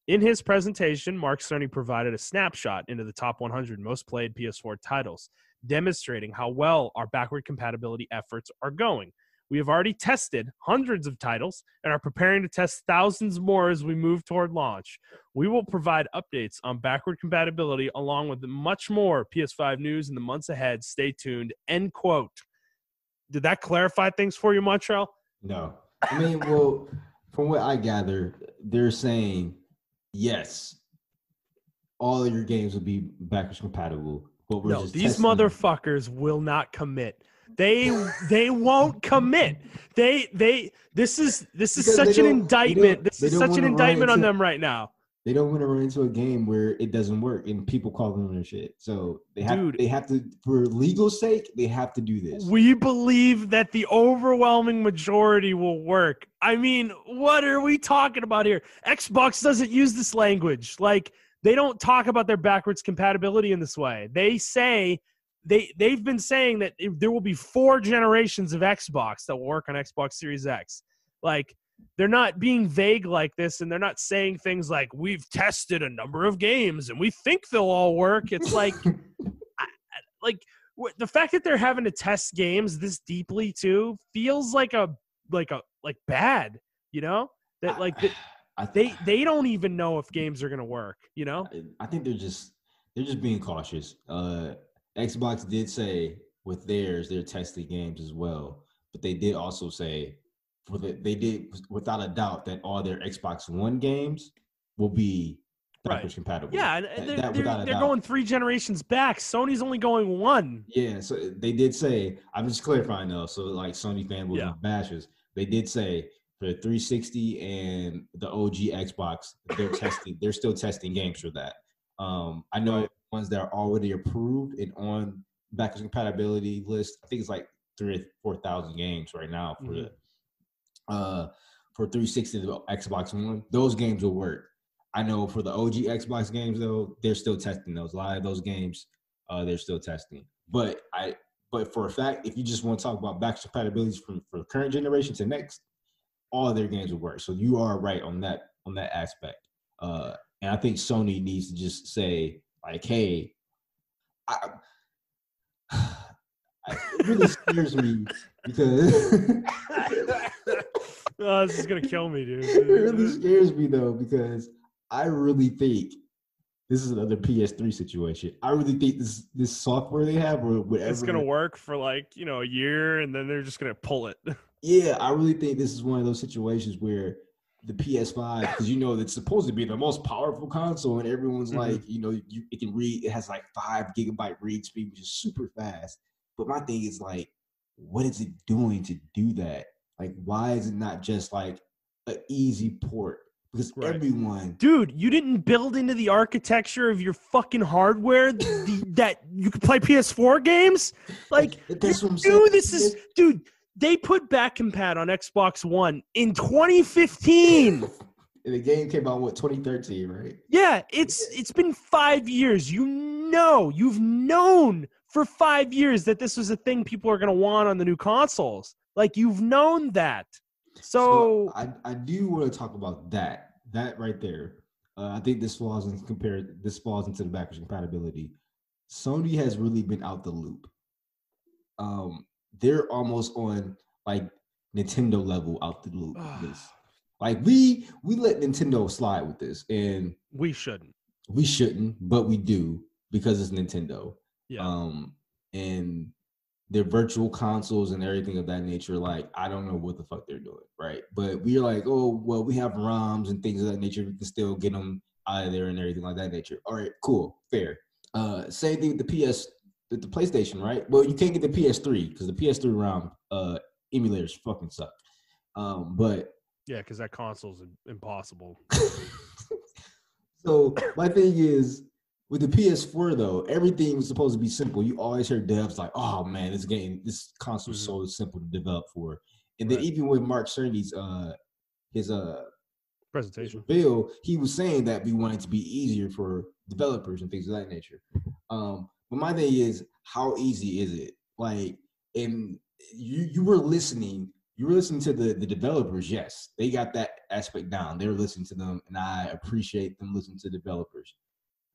In his presentation, Mark Cerny provided a snapshot into the top 100 most played PS4 titles, demonstrating how well our backward compatibility efforts are going. We have already tested hundreds of titles and are preparing to test thousands more as we move toward launch. We will provide updates on backward compatibility along with much more PS5 news in the months ahead. Stay tuned. End quote. Did that clarify things for you, Montrell? No. I mean, well, from what I gather, they're saying, yes, all of your games will be backwards compatible. But we're just these motherfuckers will not commit. They won't commit. This is such an indictment. This is such an indictment on them right now. They don't want to run into a game where it doesn't work and people call them their shit. So they have to, for legal sake, they have to do this. We believe that the overwhelming majority will work. I mean, what are we talking about here? Xbox doesn't use this language. Like, they don't talk about their backwards compatibility in this way. They say they've been saying that there will be 4 generations of Xbox that will work on Xbox Series X. Like, they're not being vague like this, and they're not saying things like, we've tested a number of games and we think they'll all work. It's like, the fact that they're having to test games this deeply too feels like bad, you know? That like they don't even know if games are going to work, you know? I think they're just being cautious. Xbox did say with theirs, they're testing games as well, but they did also say they did without a doubt that all their Xbox One games will be backwards compatible. Yeah, and they're going 3 generations back. Sony's only going 1. Yeah, so they did say, I'm just clarifying though, so like Sony fanboys and bashers, they did say for the 360 and the OG Xbox, they're still testing games for that. I know ones that are already approved and on backwards compatibility list, I think it's like 3,000 or 4,000 games right now for the for 360 the Xbox One. Those games will work. I know for the OG Xbox games though, they're still testing those. A lot of those games, they're still testing. But for a fact, if you just want to talk about backwards compatibilities from current generation to next, all of their games will work. So you are right on that aspect. And I think Sony needs to just say like, hey, it really scares me because this is gonna kill me, dude. It really scares me though, because I really think this is another PS3 situation. I really think this software they have or whatever, it's gonna work for like, a year, and then they're just gonna pull it. Yeah, I really think this is one of those situations where the PS5 because it's supposed to be the most powerful console, and everyone's like, it can read. It has like 5 GB read speed, which is super fast. But my thing is like, what is it doing to do that? Like, why is it not just like an easy port? Because everyone, dude, you didn't build into the architecture of your fucking hardware that you could play PS4 games. Like, that's what I'm saying. This is, dude. They put back compat on Xbox One in 2015. And the game came out 2013, right? Yeah, it's been 5 years. You've known for 5 years that this was a thing people are going to want on the new consoles. Like, you've known that. So I do want to talk about that right there. I think this falls into the backwards compatibility. Sony has really been out the loop. They're almost on like Nintendo level out the loop with this. Like we let Nintendo slide with this, and we shouldn't, but we do because it's Nintendo. Yeah. And their virtual consoles and everything of that nature, like I don't know what the fuck they're doing, right? But we're like, oh well, we have ROMs and things of that nature. We can still get them out of there and everything like that nature. All right, cool, fair. Same thing with the PlayStation, right? Well, you can't get the PS3 because the PS3 ROM emulators fucking suck. But yeah, because that console's impossible. So my thing is, with the PS4 though, everything was supposed to be simple. You always hear devs like, "Oh man, this console is so simple to develop for." And then even with Mark Cerny's his presentation reveal, he was saying that we want it to be easier for developers and things of that nature. But my thing is, how easy is it? Like, and you were listening. You were listening to the developers. Yes, they got that aspect down. They were listening to them, and I appreciate them listening to developers.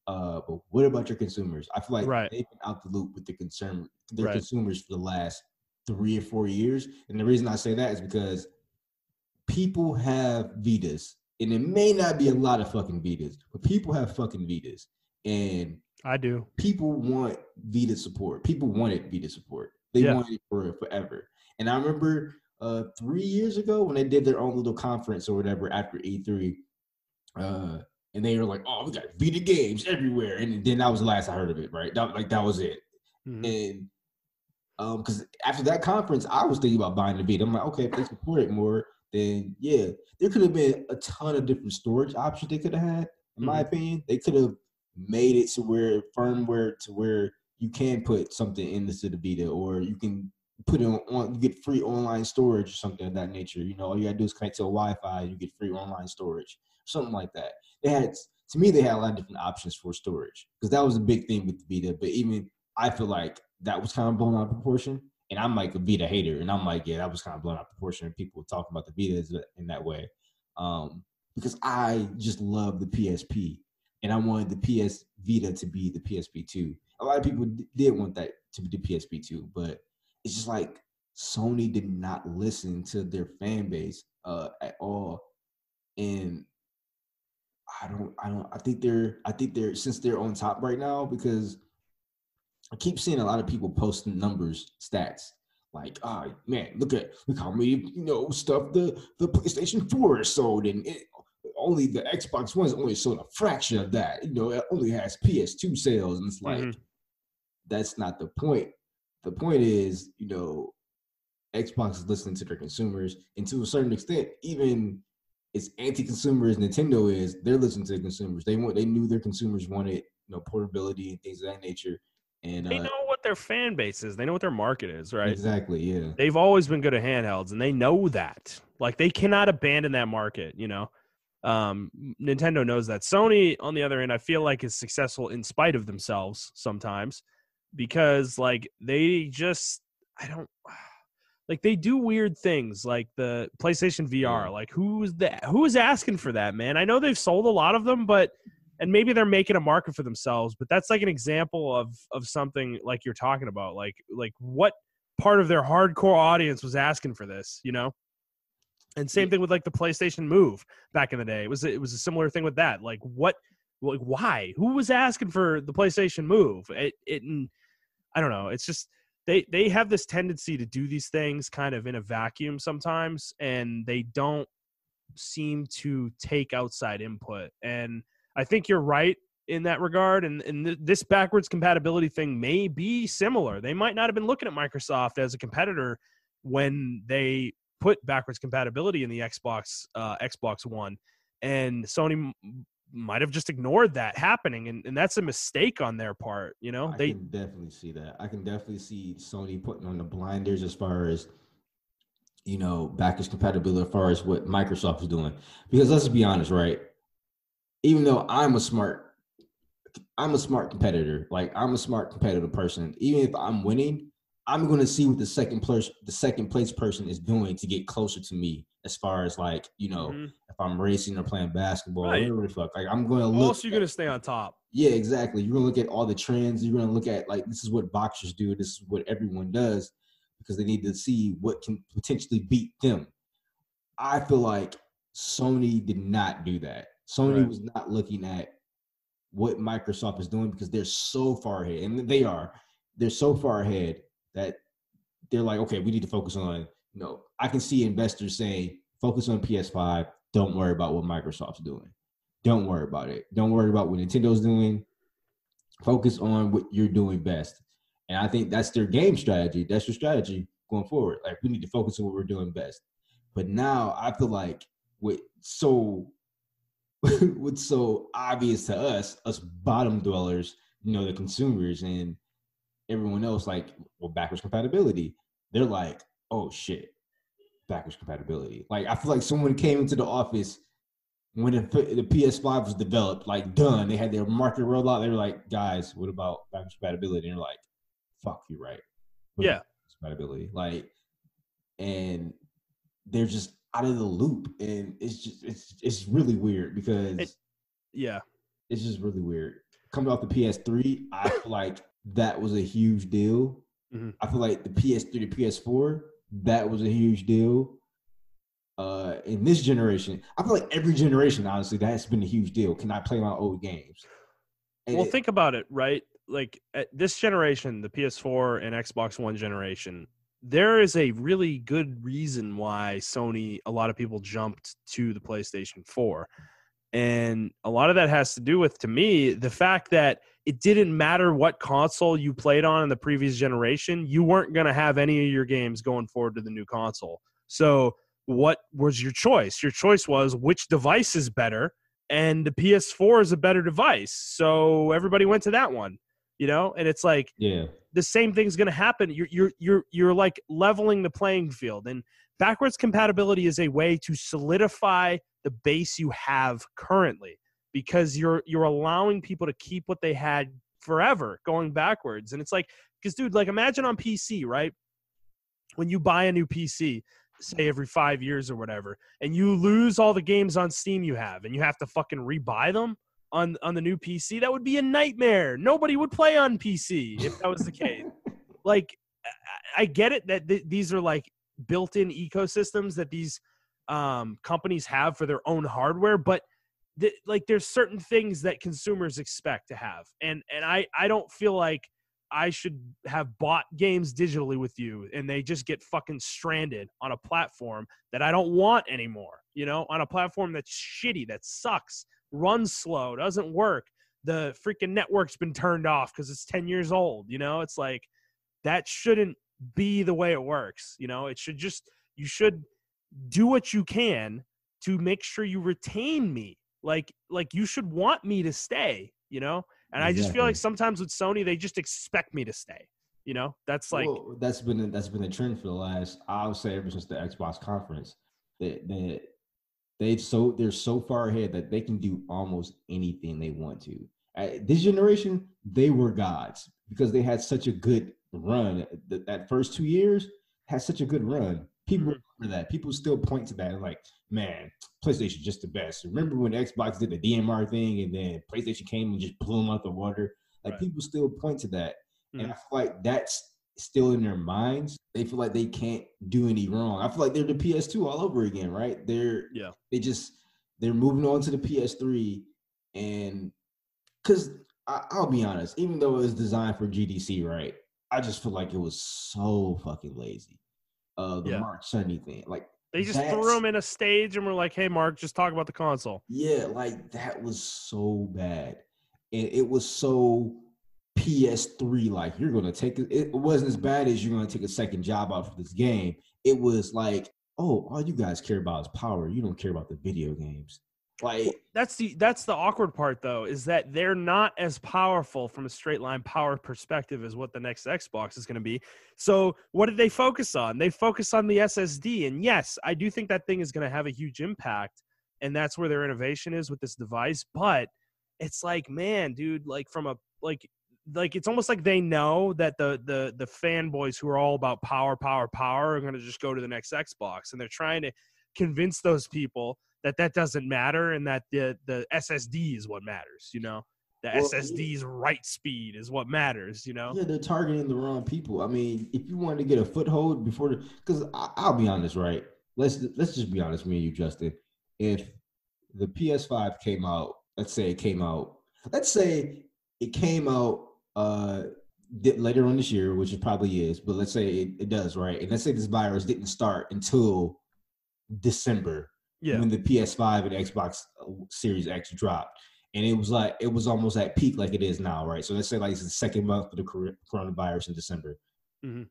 But what about your consumers? I feel like they've been out the loop with their consumers for the last 3 or 4 years. And the reason I say that is because people have Vitas, and it may not be a lot of fucking Vitas, but people have fucking Vitas. And I do. People want Vita support. People wanted Vita support. They wanted it for forever. And I remember 3 years ago when they did their own little conference or whatever after E3, and they were like, "Oh, we got Vita games everywhere," and then that was the last I heard of it. Right, that was it. And because after that conference, I was thinking about buying the Vita. I'm like, okay, if they support it more, then yeah, there could have been a ton of different storage options they could have had. In my opinion, they could have made it to where firmware to where you can put something into the Vita, or you can put it on you get free online storage or something of that nature. All you gotta do is connect to a Wi-Fi, you get free online storage, something like that. They had a lot of different options for storage because that was a big thing with the Vita. But even I feel like that was kind of blown out of proportion. And I'm like a Vita hater, and I'm like, yeah, that was kind of blown out of proportion. And people talking about the Vitas in that way, because I just love the PSP, and I wanted the PS Vita to be the PSP2. A lot of people did want that to be the PSP2, but it's just like Sony did not listen to their fan base at all, and I think they're since they're on top right now because I keep seeing a lot of people posting stats like, oh man, look how many stuff the PlayStation 4 is sold, and only the Xbox One is only sold a fraction of that. It only has PS2 sales, and it's like that's not the point. The point is, Xbox is listening to their consumers, and to a certain extent, even as anti-consumer as Nintendo is, they're listening to the consumers. They knew their consumers wanted, portability and things of that nature. And they know what their fan base is. They know what their market is, right? Exactly, yeah. They've always been good at handhelds, and they know that. Like, they cannot abandon that market, Nintendo knows that. Sony, on the other hand, I feel like is successful in spite of themselves sometimes because, like, they do weird things like the PlayStation VR. Yeah. Like, who's asking for that, man? I know they've sold a lot of them, and maybe they're making a market for themselves, but that's like an example of something like you're talking about. Like what part of their hardcore audience was asking for this, And same thing with like the PlayStation Move back in the day. It was a similar thing with that. Like why? Who was asking for the PlayStation Move? I don't know. It's just they have this tendency to do these things kind of in a vacuum sometimes, and they don't seem to take outside input. And I think you're right in that regard. And this backwards compatibility thing may be similar. They might not have been looking at Microsoft as a competitor when they put backwards compatibility in the Xbox One, and Sony might have just ignored that happening, and that's a mistake on their part. I can definitely see that. I can definitely see Sony putting on the blinders as far as backwards compatibility, as far as what Microsoft is doing. Because let's be honest, right? Even though I'm a smart competitor, like I'm a smart competitive person. Even if I'm winning, I'm going to see what the second place person is doing to get closer to me, as far as like, if I'm racing or playing basketball, right, whatever the fuck. Like I'm going to look. Also, you're going to stay on top. Yeah, exactly. You're going to look at all the trends. You're going to look at, like, this is what boxers do. This is what everyone does, because they need to see what can potentially beat them. I feel like Sony did not do that. Sony was not looking at what Microsoft is doing, because they're so far ahead, and they're so far ahead that they're like, okay, we need to focus on, I can see investors saying, focus on PS5. Don't worry about what Microsoft's doing. Don't worry about it. Don't worry about what Nintendo's doing. Focus on what you're doing best. And I think that's their game strategy. That's your strategy going forward. Like, we need to focus on what we're doing best. But now I feel like what's so obvious to us bottom dwellers, the consumers and everyone else, like, well, backwards compatibility. They're like, oh shit, backwards compatibility. Like, I feel like someone came into the office when the PS5 was developed, like, done. They had their market rolled out. They were like, guys, what about backwards compatibility? And they're like, fuck, you right. Yeah. Compatibility. Like, and they're just out of the loop. And it's really weird, because it's just really weird. Coming off the PS3, I feel like that was a huge deal. Mm-hmm. I feel like the PS3 to PS4, that was a huge deal. In this generation, I feel like every generation, honestly, that's been a huge deal. Can I play my old games? And think about it, right? Like, at this generation, the PS4 and Xbox One generation, there is a really good reason why a lot of people jumped to the PlayStation 4. And a lot of that has to do with, to me, the fact that it didn't matter what console you played on in the previous generation, you weren't going to have any of your games going forward to the new console. So what was your choice? Your choice was which device is better, and the PS4 is a better device. So everybody went to that one, and it's like, the same thing's going to happen. You're like leveling the playing field, and backwards compatibility is a way to solidify the base you have currently, because you're allowing people to keep what they had forever going backwards. And it's like, because dude, like, imagine on PC, right? When you buy a new PC, say every 5 years or whatever, and you lose all the games on Steam you have, and you have to fucking rebuy them on the new PC, that would be a nightmare. Nobody would play on PC if that was the case. Like, I get it that these are like built-in ecosystems that these companies have for their own hardware, but there's certain things that consumers expect to have, and I don't feel like I should have bought games digitally with you and they just get fucking stranded on a platform that I don't want anymore, on a platform that's shitty, that sucks, runs slow, doesn't work. The freaking network's been turned off because it's 10 years old. It's like, that shouldn't be the way it works. It should you should do what you can to make sure you retain me. Like you should want me to stay, And I just feel like sometimes with Sony, they just expect me to stay. That's like, that's been a trend for the last, I would say, ever since the Xbox conference. They're so far ahead that they can do almost anything they want to. This generation, they were gods because they had such a good run. That first 2 years had such a good run. People remember that. People still point to that and like, man, PlayStation just the best. Remember when Xbox did the DMR thing and then PlayStation came and just blew them out the water? Like, people still point to that. Mm-hmm. And I feel like that's still in their minds. They feel like they can't do any wrong. I feel like they're the PS2 all over again, right? They're moving on to the PS3, and because I'll be honest, even though it was designed for GDC, right? I just feel like it was so fucking lazy. The Mark Cerny thing. Like, They just threw him in a stage and were like, hey, Mark, just talk about the console. Yeah, like that was so bad. And it was so PS3, like you're gonna take it. It wasn't as bad as you're gonna take a second job out for this game. It was like, oh, all you guys care about is power. You don't care about the video games. Like that's the awkward part though, is that they're not as powerful from a straight line power perspective as what the next Xbox is going to be. So what did they focus on? They focus on the SSD, and yes, I do think that thing is going to have a huge impact, and that's where their innovation is with this device. But it's like, man, dude, like from a like it's almost like they know that the fanboys who are all about power are going to just go to the next Xbox, and they're trying to convince those people that doesn't matter, and that the SSD is what matters, you know? The SSD's write speed is what matters, you know? Yeah, they're targeting the wrong people. I mean, if you wanted to get a foothold before because I'll be honest, right? Let's just be honest, me and you, Justin. If the PS5 came out, let's say it came out later on this year, which it probably is, but let's say it does, right? And let's say this virus didn't start until December. Yeah. When the PS5 and Xbox Series X dropped. And it was almost at peak like it is now, right? So let's say like it's the second month of the coronavirus in December. Mm-hmm.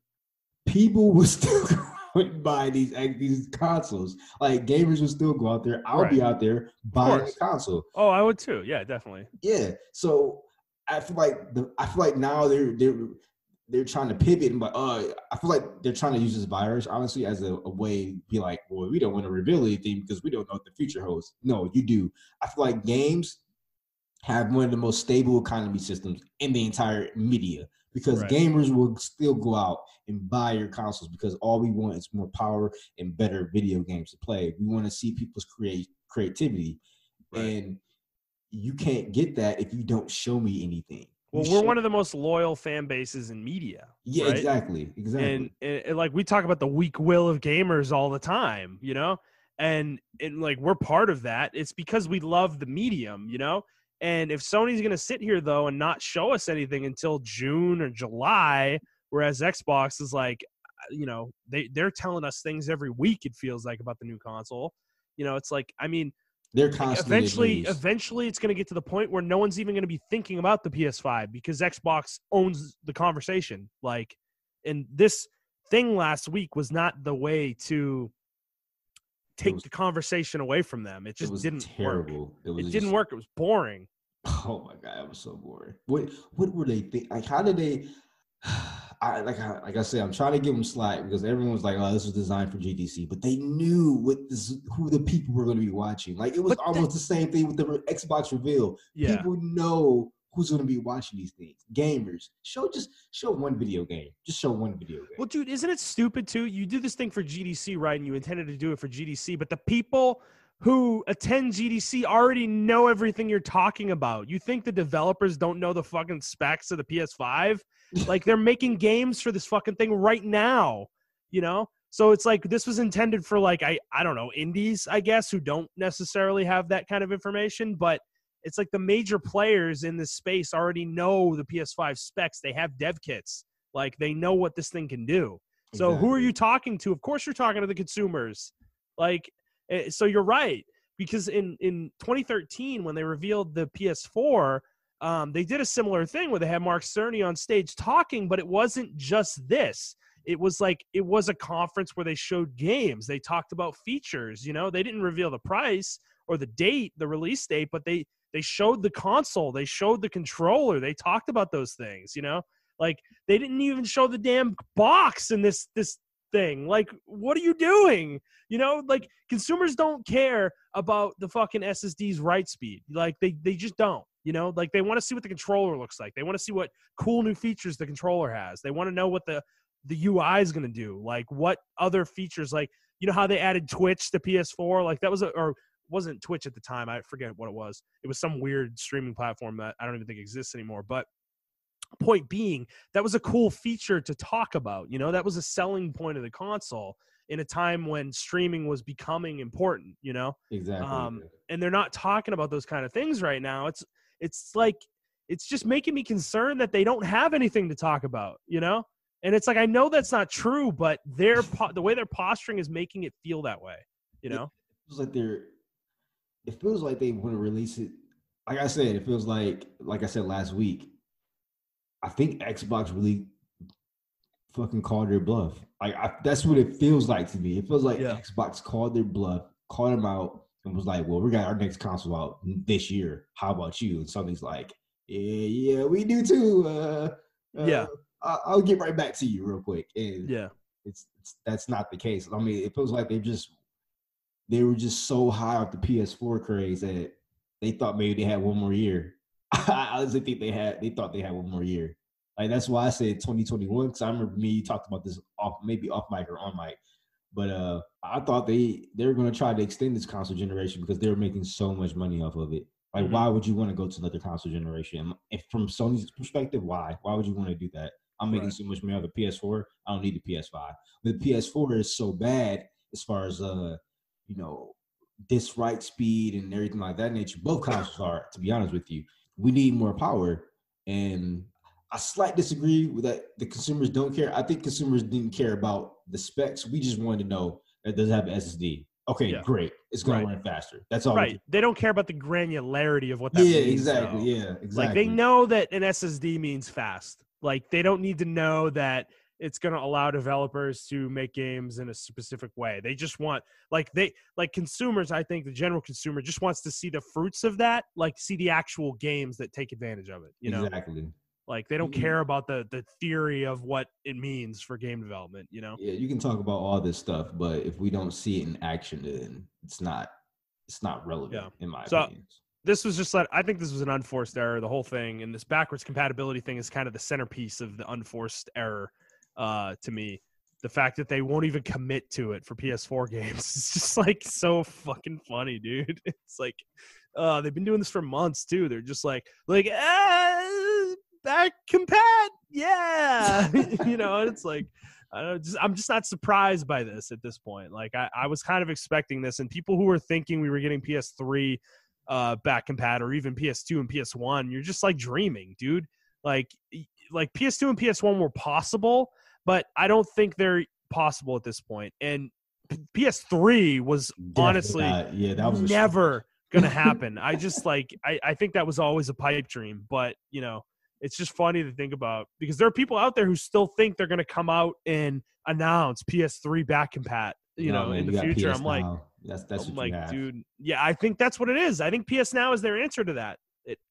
People would still go and buy these consoles. Like gamers would still go out there. I'll be out there buying a console. Oh, I would too. Yeah, definitely. Yeah. So I feel like now they're trying to pivot and I feel like they're trying to use this virus honestly as a way to be like, well, we don't want to reveal anything because we don't know what the future holds. No, you do. I feel like games have one of the most stable economy systems in the entire media because gamers will still go out and buy your consoles because all we want is more power and better video games to play. We want to see people's creativity. And you can't get that if you don't show me anything. Well, we're one of the most loyal fan bases in media. Yeah, right? Exactly. And like we talk about the weak will of gamers all the time, you know, and like we're part of that. It's because we love the medium, you know. And if Sony's going to sit here though and not show us anything until June or July, whereas Xbox is like, you know, they're telling us things every week. It feels like about the new console. You know, it's like, I mean. They're constantly eventually it's going to get to the point where no one's even going to be thinking about the PS5 because Xbox owns the conversation. Like, and this thing last week was not the way to take the conversation away from them. It just didn't terrible. Work. It didn't work. It was boring. Oh my God, it was so boring. What were they think? Like, how did they? Like I said, I'm trying to give them slack because everyone's like, "Oh, this was designed for GDC," but they knew who the people were going to be watching. Like it was almost the same thing with the Xbox reveal. Yeah. People know who's going to be watching these things. Gamers, just show one video game. Just show one video game. Well, dude, isn't it stupid too? You do this thing for GDC, right? And you intended to do it for GDC, but the people who attend GDC already know everything you're talking about. You think the developers don't know the fucking specs of the PS5? Like they're making games for this fucking thing right now, you know? So it's like this was intended for like, I don't know, indies, I guess, who don't necessarily have that kind of information, but it's like the major players in this space already know the PS5 specs. They have dev kits. Like they know what this thing can do. So who are you talking to? Of course you're talking to the consumers. Like, so you're right, because in 2013 when they revealed the PS4, they did a similar thing where they had Mark Cerny on stage talking, but it wasn't just this. It was a conference where they showed games. They talked about features. You know, they didn't reveal the price or the date, the release date, but they showed the console. They showed the controller. They talked about those things. You know, like they didn't even show the damn box in this thing. Like, what are you doing? You know, like consumers don't care about the fucking SSD's write speed. Like they just don't, you know, like they want to see what the controller looks like. They want to see what cool new features the controller has. They want to know what the UI is going to do. Like what other features, like, you know, how they added Twitch to PS4, like that was or wasn't Twitch at the time. I forget what it was. It was some weird streaming platform that I don't even think exists anymore. But point being, that was a cool feature to talk about. You know, that was a selling point of the console in a time when streaming was becoming important, you know? Exactly. And they're not talking about those kind of things right now. It's like, it's just making me concerned that they don't have anything to talk about, you know? And it's like, I know that's not true, but the way they're posturing is making it feel that way, you know? It feels like they want to release it. Like I said, it feels like I said last week, I think Xbox really fucking called their bluff. That's what it feels like to me. It feels like Xbox called their bluff, called them out, and was like, "Well, we got our next console out this year. How about you?" And somebody's like, "Yeah, we do too. I'll get right back to you real quick." And it's that's not the case. I mean, it feels like they were just so high off the PS4 craze that they thought maybe they had one more year. I honestly think they thought they had one more year. Like, that's why I said 2021, because I remember you talked about this off mic or on mic. But I thought they were going to try to extend this console generation because they were making so much money off of it. Like, why would you want to go to another console generation? If from Sony's perspective, why? Why would you want to do that? I'm making so much money off the PS4. I don't need the PS5. But the PS4 is so bad as far as disk write speed and everything like that nature. Both consoles are, to be honest with you. We need more power, and I slightly disagree with that. The consumers don't care. I think consumers didn't care about the specs. We just wanted to know that it does have an SSD. Okay, great. It's going to run faster. That's all. Right. They don't care about the granularity of what that means. Exactly. Though. Yeah, exactly. Like, they know that an SSD means fast. Like, they don't need to know that it's going to allow developers to make games in a specific way. They just want, like consumers, I think the general consumer just wants to see the fruits of that, like see the actual games that take advantage of it, you know? Exactly. Like, they don't care about the theory of what it means for game development, you know? Yeah, you can talk about all this stuff, but if we don't see it in action, then it's not relevant, in my opinion. This was just I think this was an unforced error, the whole thing, and this backwards compatibility thing is kind of the centerpiece of the unforced error to me. The fact that they won't even commit to it for PS4 games is just like so fucking funny, dude. It's like they've been doing this for months too. They're just like back compat, yeah. You know, and it's like I'm just not surprised by this at this point. Like, I was kind of expecting this, and people who were thinking we were getting PS3 back compat or even PS2 and PS1, you're just like dreaming, dude. Like PS2 and PS1 were possible, but I don't think they're possible at this point. And PS3 was honestly that was never gonna happen. I just I think that was always a pipe dream, but you know, it's just funny to think about because there are people out there who still think they're gonna come out and announce PS3 back compat, in the future. I'm like, that's what you have. Dude, yeah, I think that's what it is. I think PS Now is their answer to that.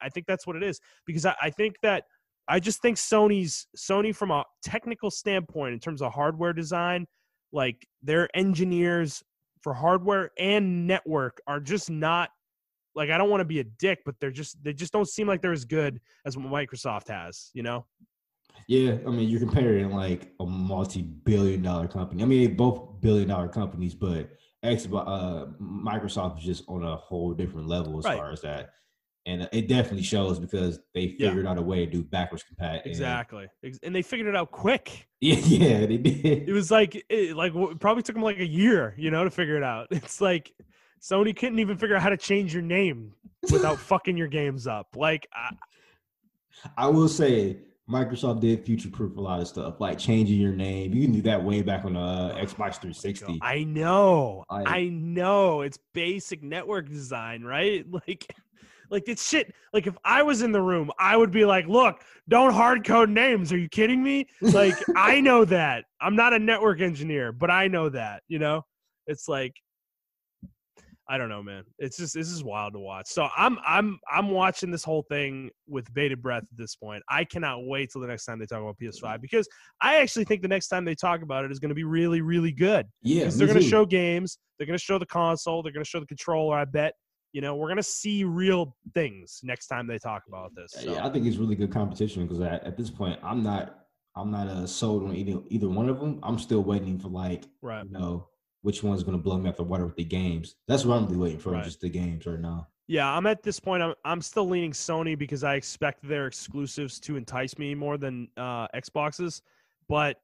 I think that's what it is because I think that I just think Sony from a technical standpoint in terms of hardware design, like their engineers for hardware and network are just not like, I don't want to be a dick, but they just don't seem like they're as good as what Microsoft has, you know? Yeah, I mean, you're comparing like a multi-billion-dollar company. I mean, they're both billion-dollar companies, but Microsoft is just on a whole different level as far as that. And it definitely shows because they figured out a way to do backwards compat. Exactly. And they figured it out quick. Yeah, they did. It was it probably took them like a year, to figure it out. It's like Sony couldn't even figure out how to change your name without fucking your games up. Like, I will say Microsoft did future-proof a lot of stuff, like changing your name. You can do that way back on Xbox 360. I know. It's basic network design, right? Like it's shit. Like, if I was in the room, I would be like, look, don't hard code names. Are you kidding me? Like, I know that. I'm not a network engineer, but I know that, It's like, I don't know, man. This is wild to watch. So I'm watching this whole thing with bated breath at this point. I cannot wait till the next time they talk about PS5 because I actually think the next time they talk about it is going to be really, really good. Yeah, because they're going to show games. They're going to show the console. They're going to show the controller, I bet. We're going to see real things next time they talk about this. So. Yeah, I think it's really good competition because at this point, I'm not sold on either one of them. I'm still waiting for which one's going to blow me out the water with the games. That's what I'm really waiting for, just the games right now. Yeah, I'm at this point. I'm still leaning Sony because I expect their exclusives to entice me more than Xboxes, but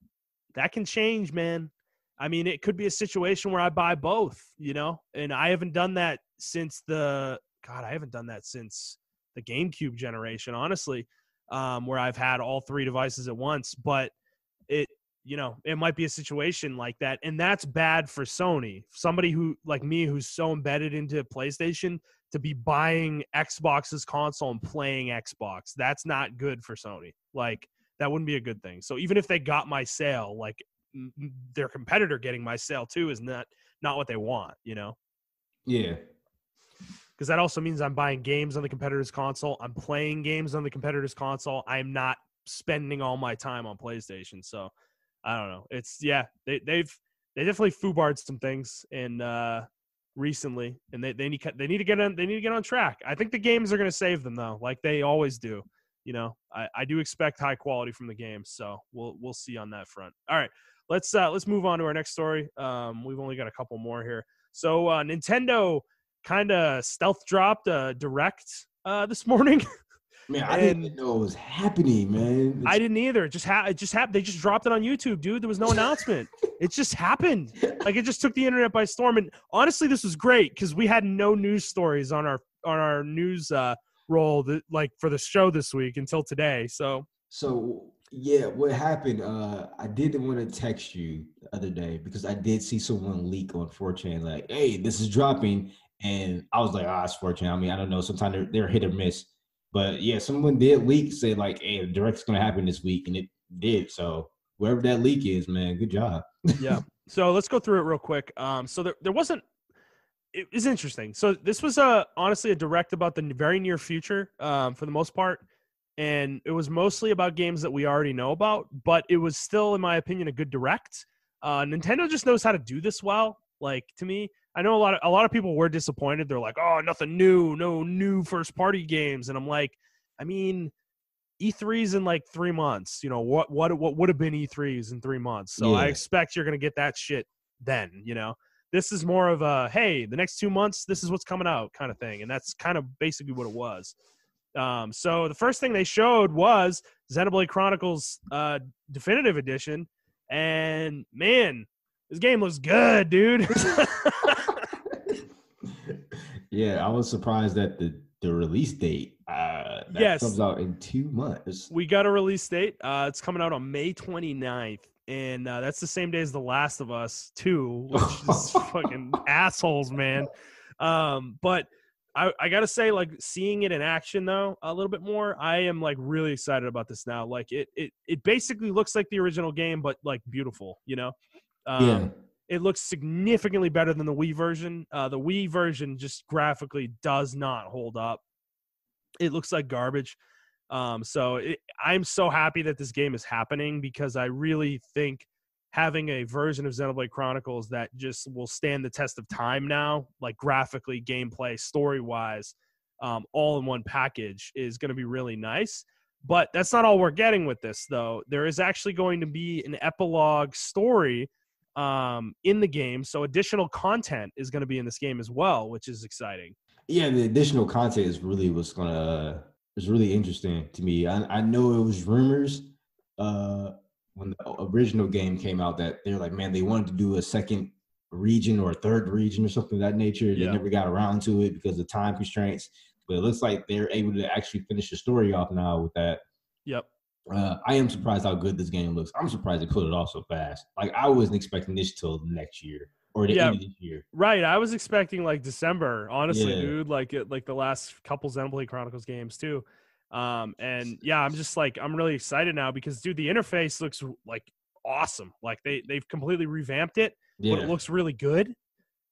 that can change, man. I mean, it could be a situation where I buy both, and I haven't done that since the GameCube generation, honestly, where I've had all three devices at once. But it might be a situation like that. And that's bad for Sony. Somebody who like me, who's so embedded into PlayStation, to be buying Xbox's console and playing Xbox. That's not good for Sony. Like, that wouldn't be a good thing. So even if they got my sale, like their competitor getting my sale too is not what they want, Yeah. Because that also means I'm buying games on the competitor's console. I'm playing games on the competitor's console. I'm not spending all my time on PlayStation. So I don't know. It's they definitely foobarred some things and recently, and they need to get on track. I think the games are going to save them though, like they always do. I do expect high quality from the games, so we'll see on that front. All right, let's move on to our next story. We've only got a couple more here. So Nintendo kind of stealth dropped a direct this morning. Man, I didn't even know it was happening, man. I didn't either. It just happened. They just dropped it on YouTube, dude. There was no announcement. It just happened. Like, it just took the internet by storm. And honestly, this was great because we had no news stories on our news roll like for the show this week until today. So yeah, what happened? I didn't want to text you the other day because I did see someone leak on 4chan like, "Hey, this is dropping," and I was like, it's 4chan. I mean, I don't know. Sometimes they're hit or miss. But yeah, someone did leak, said like, "Hey, the direct's gonna happen this week," and it did. So wherever that leak is, man, good job. Yeah. So let's go through it real quick. So there wasn't. It was interesting. So this was honestly a direct about the very near future, for the most part, and it was mostly about games that we already know about. But it was still, in my opinion, a good direct. Nintendo just knows how to do this well. Like, to me, I know a lot of people were disappointed. They're like, "Oh, nothing new, no new first party games," and I'm like, I mean, E3's in like 3 months. What would have been E3's in 3 months? So I expect you're gonna get that shit then. This is more of a, hey, the next 2 months, this is what's coming out kind of thing, and that's kind of basically what it was. So the first thing they showed was Xenoblade Chronicles Definitive Edition, and man, this game looks good, dude. Yeah, I was surprised at the release date. That comes out in 2 months. We got a release date. It's coming out on May 29th, and that's the same day as The Last of Us 2, which is fucking assholes, man. But I gotta say, like, seeing it in action though a little bit more, I am like really excited about this now. Like, it basically looks like the original game, but like beautiful, Yeah. It looks significantly better than the Wii version. The Wii version just graphically does not hold up. It looks like garbage. I'm so happy that this game is happening because I really think having a version of Xenoblade Chronicles that just will stand the test of time now, like graphically, gameplay, story-wise, all in one package is going to be really nice. But that's not all we're getting with this, though. There is actually going to be an epilogue story in the game, so additional content is going to be in this game as well, which is exciting. Yeah, the additional content is really was really interesting to me. I know it was rumors when the original game came out that they're like, man, they wanted to do a second region or a third region or something of that nature. They never got around to it because of time constraints. But it looks like they're able to actually finish the story off now with that. Yep. I am surprised how good this game looks. I'm surprised they put it off so fast. Like, I wasn't expecting this till next year or the end of this year. Right. I was expecting like December, honestly, dude. Like the last couple Xenoblade Chronicles games too. And yeah, I'm just like, I'm really excited now because, dude, the interface looks like awesome. Like they've completely revamped it, but it looks really good,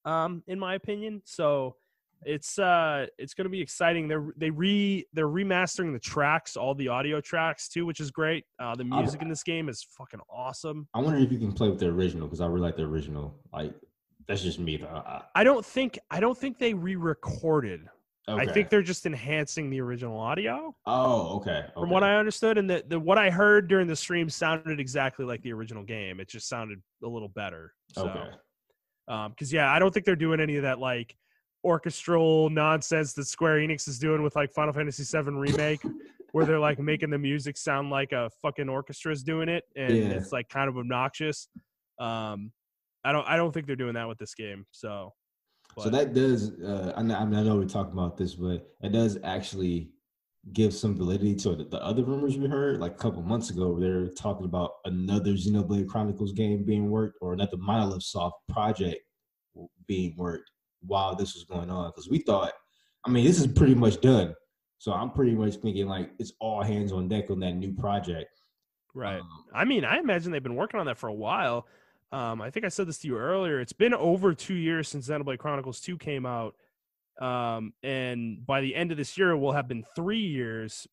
in my opinion. So it's going to be exciting. They're remastering the tracks, all the audio tracks too, which is great. The music in this game is fucking awesome. I wonder if you can play with the original because I really like the original. Like, that's just me though. I don't think they re-recorded. Okay. I think they're just enhancing the original audio. Oh, okay. From what I understood, and the what I heard during the stream sounded exactly like the original game. It just sounded a little better. So, okay. Because I don't think they're doing any of that like orchestral nonsense that Square Enix is doing with like Final Fantasy VII Remake, where they're like making the music sound like a fucking orchestra is doing it, and it's like kind of obnoxious. I don't think they're doing that with this game. So. So that does, I know we're talking about this, but it does actually give some validity to the other rumors we heard, like a couple months ago, where they're talking about another Xenoblade Chronicles game being worked or another Monolith Soft project being worked while this was going on. Because we thought, I mean, this is pretty much done. So I'm pretty much thinking like it's all hands on deck on that new project. Right. I mean, I imagine they've been working on that for a while. I think I said this to you earlier. It's been over 2 years since Xenoblade Chronicles 2 came out. And by the end of this year, it will have been 3 years.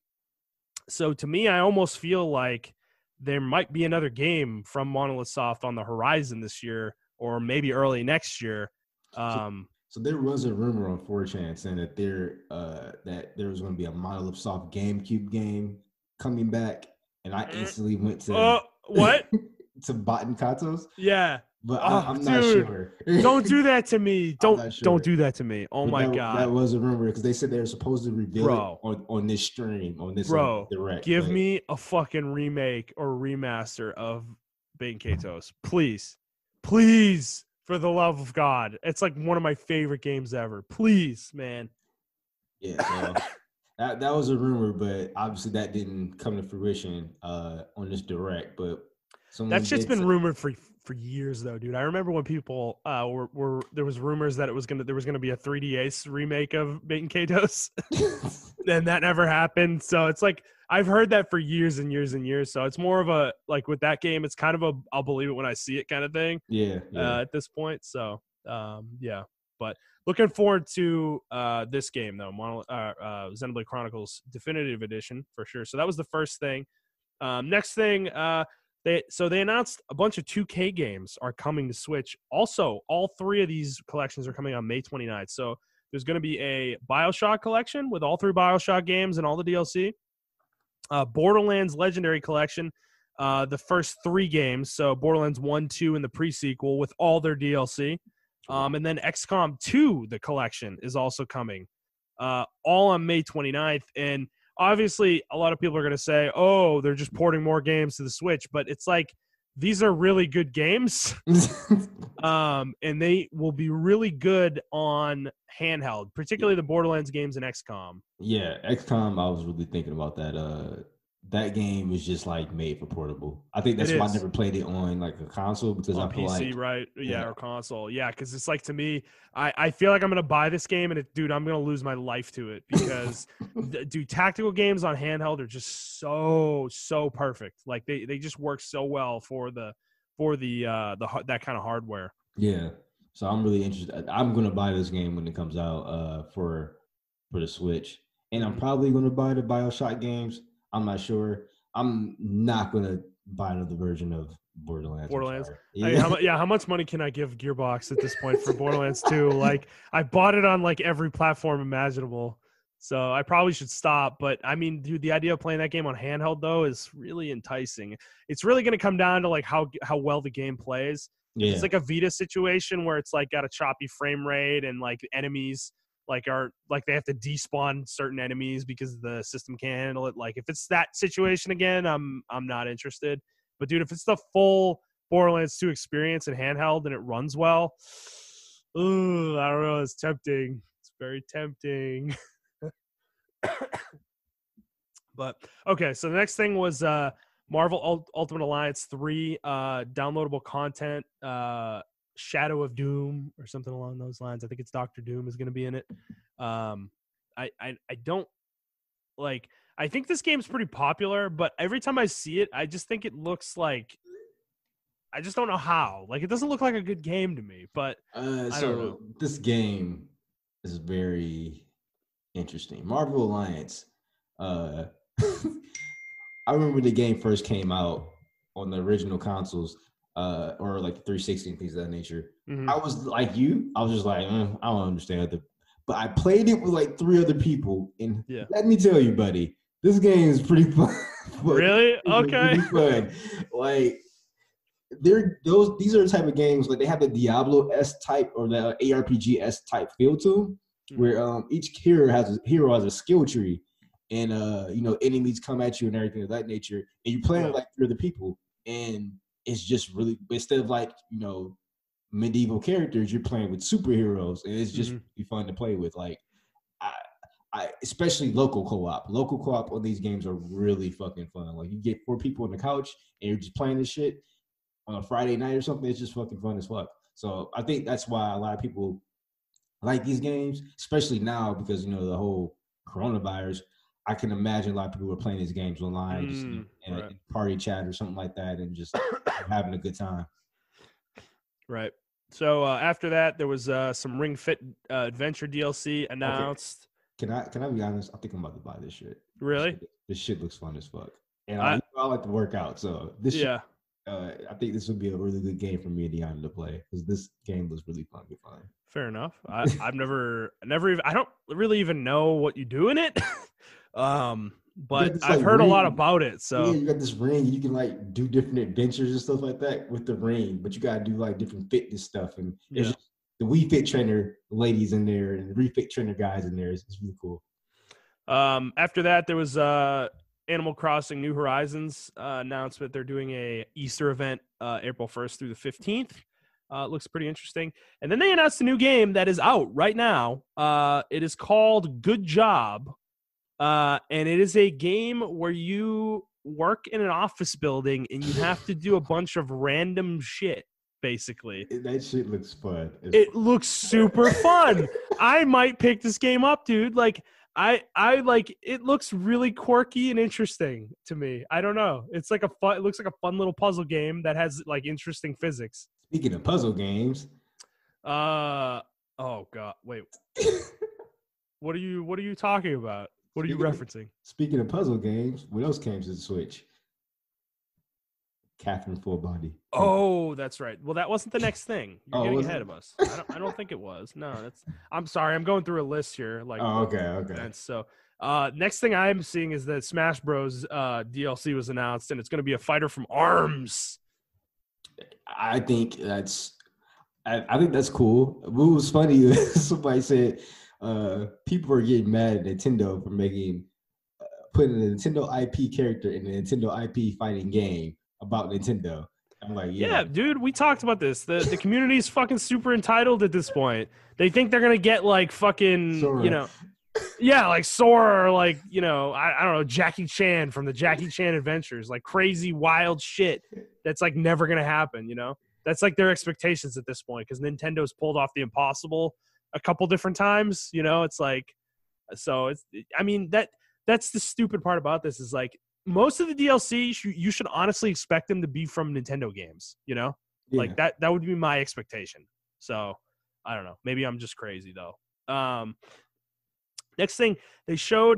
So to me, I almost feel like there might be another game from Monolith Soft on the horizon this year, or maybe early next year. So there was a rumor on 4chan saying that there was going to be a Monolith Soft GameCube game coming back, and I instantly went to what to Baten Katos. Yeah, but I'm not dude, sure. Don't do that to me. Don't do that to me. Oh but my god, that was a rumor because they said they were supposed to reveal it on this stream, on this direct. Give me a fucking remake or remaster of Baten Katos, please, for the love of God. It's like one of my favorite games ever. Please, man. Yeah, so that was a rumor, but obviously that didn't come to fruition on this direct. But that shit's been rumored for years, though, dude. I remember when people were there was rumors that there was gonna be a 3DS remake of Baten Katos, and that never happened. So it's like I've heard that for years and years and years. So it's more of a like with that game, it's kind of a I'll believe it when I see it kind of thing. Yeah. At this point, so yeah. But looking forward to this game though, Xenoblade Chronicles Definitive Edition for sure. So that was the first thing. Next thing, they announced a bunch of 2K games are coming to Switch. Also, all 3 of these collections are coming on May 29th. So there's going to be a BioShock collection with all 3 BioShock games and all the DLC. Borderlands Legendary Collection, the first 3 games. So Borderlands 1, 2, and the pre-sequel with all their DLC. And then XCOM 2, the collection, is also coming. All on May 29th. And obviously, a lot of people are going to say, oh, they're just porting more games to the Switch. But it's like, these are really good games. And they will be really good on handheld, particularly the Borderlands games and XCOM. Yeah, XCOM, I was really thinking about that. That game is just like made for portable. I think that's why I never played it on like a console because on I feel PC, like right? Yeah, or console. Yeah, because it's like to me, I feel like I'm gonna buy this game and dude, I'm gonna lose my life to it because dude, tactical games on handheld are just so perfect. Like they just work so well for the that kind of hardware. Yeah. So I'm really interested. I'm gonna buy this game when it comes out for the Switch, and I'm probably gonna buy the BioShock games. I'm not sure. I'm not gonna buy another version of Borderlands. Yeah. How much money can I give Gearbox at this point for Borderlands 2? Like, I bought it on like every platform imaginable, so I probably should stop. But I mean, dude, the idea of playing that game on handheld though is really enticing. It's really gonna come down to like how well the game plays. Yeah. It's like a Vita situation where it's like got a choppy frame rate and like enemies like are like they have to despawn certain enemies because the system can't handle it. Like if it's that situation again, I'm not interested. But dude, if it's the full Borderlands 2 experience and handheld and it runs well, ooh, I don't know. It's tempting. It's very tempting. But okay, so the next thing was Marvel Ultimate Alliance 3 downloadable content. Shadow of Doom or something along those lines. I think it's Dr. Doom is going to be in it. I don't like. I think this game's pretty popular, but every time I see it, I just think it looks like. I just don't know how. Like, it doesn't look like a good game to me. But I don't know. This game is very interesting. Marvel Alliance. I remember the game first came out on the original consoles. Or like 360 and things of that nature. Mm-hmm. I was like you. I was just like, I don't understand it. But I played it with like 3 other people, and let me tell you, buddy, this game is pretty fun. Really? Okay. Pretty fun. Like these are the type of games like they have the Diablo-esque type or the ARPG-esque type feel to them, where each hero has a skill tree, and enemies come at you and everything of that nature, and you play with like 3 other people, and it's just really, instead of like, medieval characters, you're playing with superheroes, and it's just be fun to play with. Like, especially local co-op. Local co-op on these games are really fucking fun. Like you get 4 people on the couch and you're just playing this shit on a Friday night or something. It's just fucking fun as fuck. So I think that's why a lot of people like these games, especially now because the whole coronavirus. I can imagine a lot of people are playing these games online, just in party chat or something like that, and just having a good time. Right. So after that, there was some Ring Fit Adventure DLC announced. Okay. Can I be honest? I think I'm about to buy this shit. Really? This shit looks fun as fuck, and I like to work out. So this shit, I think this would be a really good game for me and Deanna to play because this game looks really fun to find. Fair enough. I've never even. I don't really even know what you do in it. But this, I've heard ring. A lot about it. So you got this ring. You can like do different adventures and stuff like that with the ring, but you got to do like different fitness stuff. And there's just the Wii Fit trainer ladies in there and the Refit trainer guys in there. It's really cool. After that, there was Animal Crossing New Horizons announcement. They're doing a Easter event April 1st through the 15th. It looks pretty interesting. And then they announced a new game that is out right now. It is called Good Job. And it is a game where you work in an office building and you have to do a bunch of random shit, basically. That shit looks fun. It looks super fun. I might pick this game up, dude. Like, I like it. Looks really quirky and interesting to me. I don't know. It looks like a fun little puzzle game that has like interesting physics. Speaking of puzzle games, oh god, wait. What are you talking about? What are you referencing? Speaking of puzzle games, what else came to the Switch? Catherine Full Body. Oh, that's right. Well, that wasn't the next thing. You're getting ahead of us. I don't think it was. No, I'm sorry. I'm going through a list here. Like, okay. So, next thing I'm seeing is that Smash Bros. DLC was announced, and it's going to be a fighter from ARMS. I think that's cool. What was funny is somebody said people are getting mad at Nintendo for putting a Nintendo IP character in a Nintendo IP fighting game about Nintendo. I'm like, yeah, dude, we talked about this. The community is fucking super entitled at this point. They think they're gonna get like fucking, Sora. Like Sora or like, I don't know, Jackie Chan from the Jackie Chan Adventures, like crazy wild shit that's like never gonna happen. That's like their expectations at this point because Nintendo's pulled off the impossible a couple different times. It's like, so it's. I mean that's the stupid part about this is like. Most of the DLC, you should honestly expect them to be from Nintendo games, Like that would be my expectation. So, I don't know. Maybe I'm just crazy, though. Next thing, they showed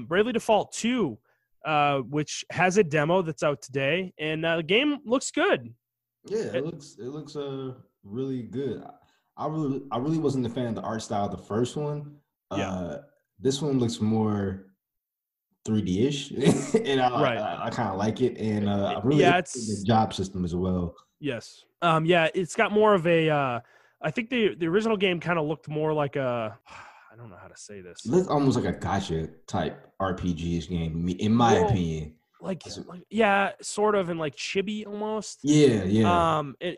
Bravely Default 2, which has a demo that's out today, and the game looks good. Yeah, it looks really good. I really wasn't a fan of the art style of the first one. This one looks more 3D-ish, and I kind of like it, and I really like the job system as well. Yes, it's got more of a. I think the original game kind of looked more like a. I don't know how to say this. It looks almost like a gotcha type RPG game, in my opinion. Like sort of, and like chibi almost. Yeah.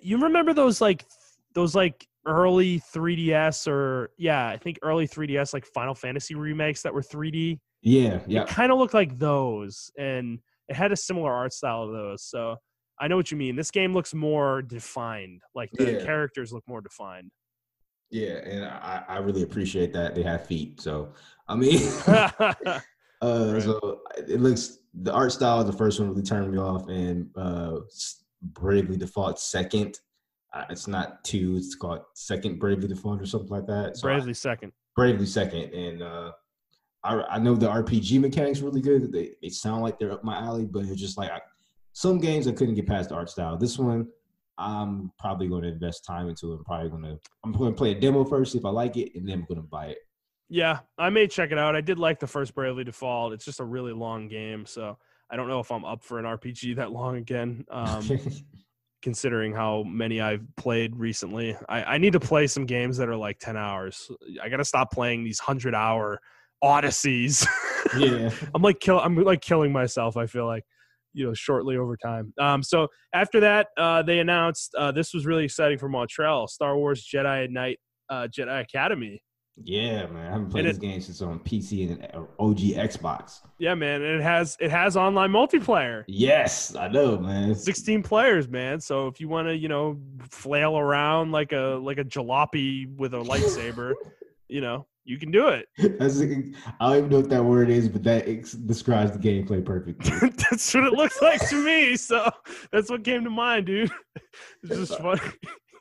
You remember those early 3DS or I think early 3DS like Final Fantasy remakes that were 3D. Yeah. It kind of looked like those, and it had a similar art style to those. So I know what you mean. This game looks more defined. Like the characters look more defined. Yeah, and I really appreciate that they have feet. So I mean, so it looks the art style of the first one really turned me off, and Bravely Default second. It's not 2; it's called Second Bravely Default or something like that. So Bravely Second, and I know the RPG mechanics are really good. They sound like they're up my alley, but it's just like some games I couldn't get past the art style. This one, I'm probably going to invest time into it. I'm going to play a demo first, see if I like it, and then I'm going to buy it. Yeah, I may check it out. I did like the first Bravely Default. It's just a really long game, so I don't know if I'm up for an RPG that long again. Considering how many I've played recently, I need to play some games that are like 10 hours. I got to stop playing these 100-hour odysseys. Yeah. I'm like killing myself, I feel like, shortly over time. So after that, they announced this was really exciting for Montrell, Star Wars Jedi Knight Jedi Academy. Yeah, man. I haven't played this game since on PC and OG Xbox. Yeah, man. And it has online multiplayer. Yes, I know, man. 16 players, man. So if you want to, flail around like a jalopy with a lightsaber, you can do it. I don't even know what that word is, but that describes the gameplay perfectly. That's what it looks like to me. So that's what came to mind, dude. It's just funny.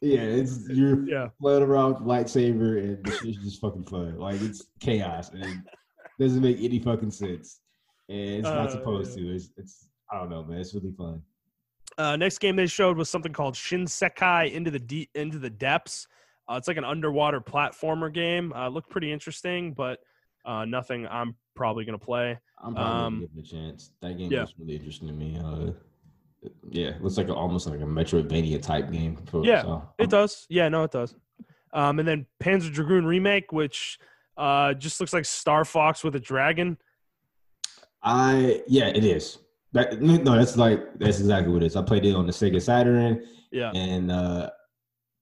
Yeah, you're playing around with lightsaber and it's just fucking fun. Like it's chaos and it doesn't make any fucking sense. And it's not supposed to. It's I don't know, man. It's really fun. Next game they showed was something called Shinsekai Into the Depths. It's like an underwater platformer game. Looked pretty interesting, but nothing I'm probably gonna play. I'm probably gonna give it a chance. That game looks really interesting to me. It looks like almost like a Metroidvania type game. It does. Yeah, no, it does. And then Panzer Dragoon Remake, which just looks like Star Fox with a dragon. It is. That's exactly what it is. I played it on the Sega Saturn. Yeah. And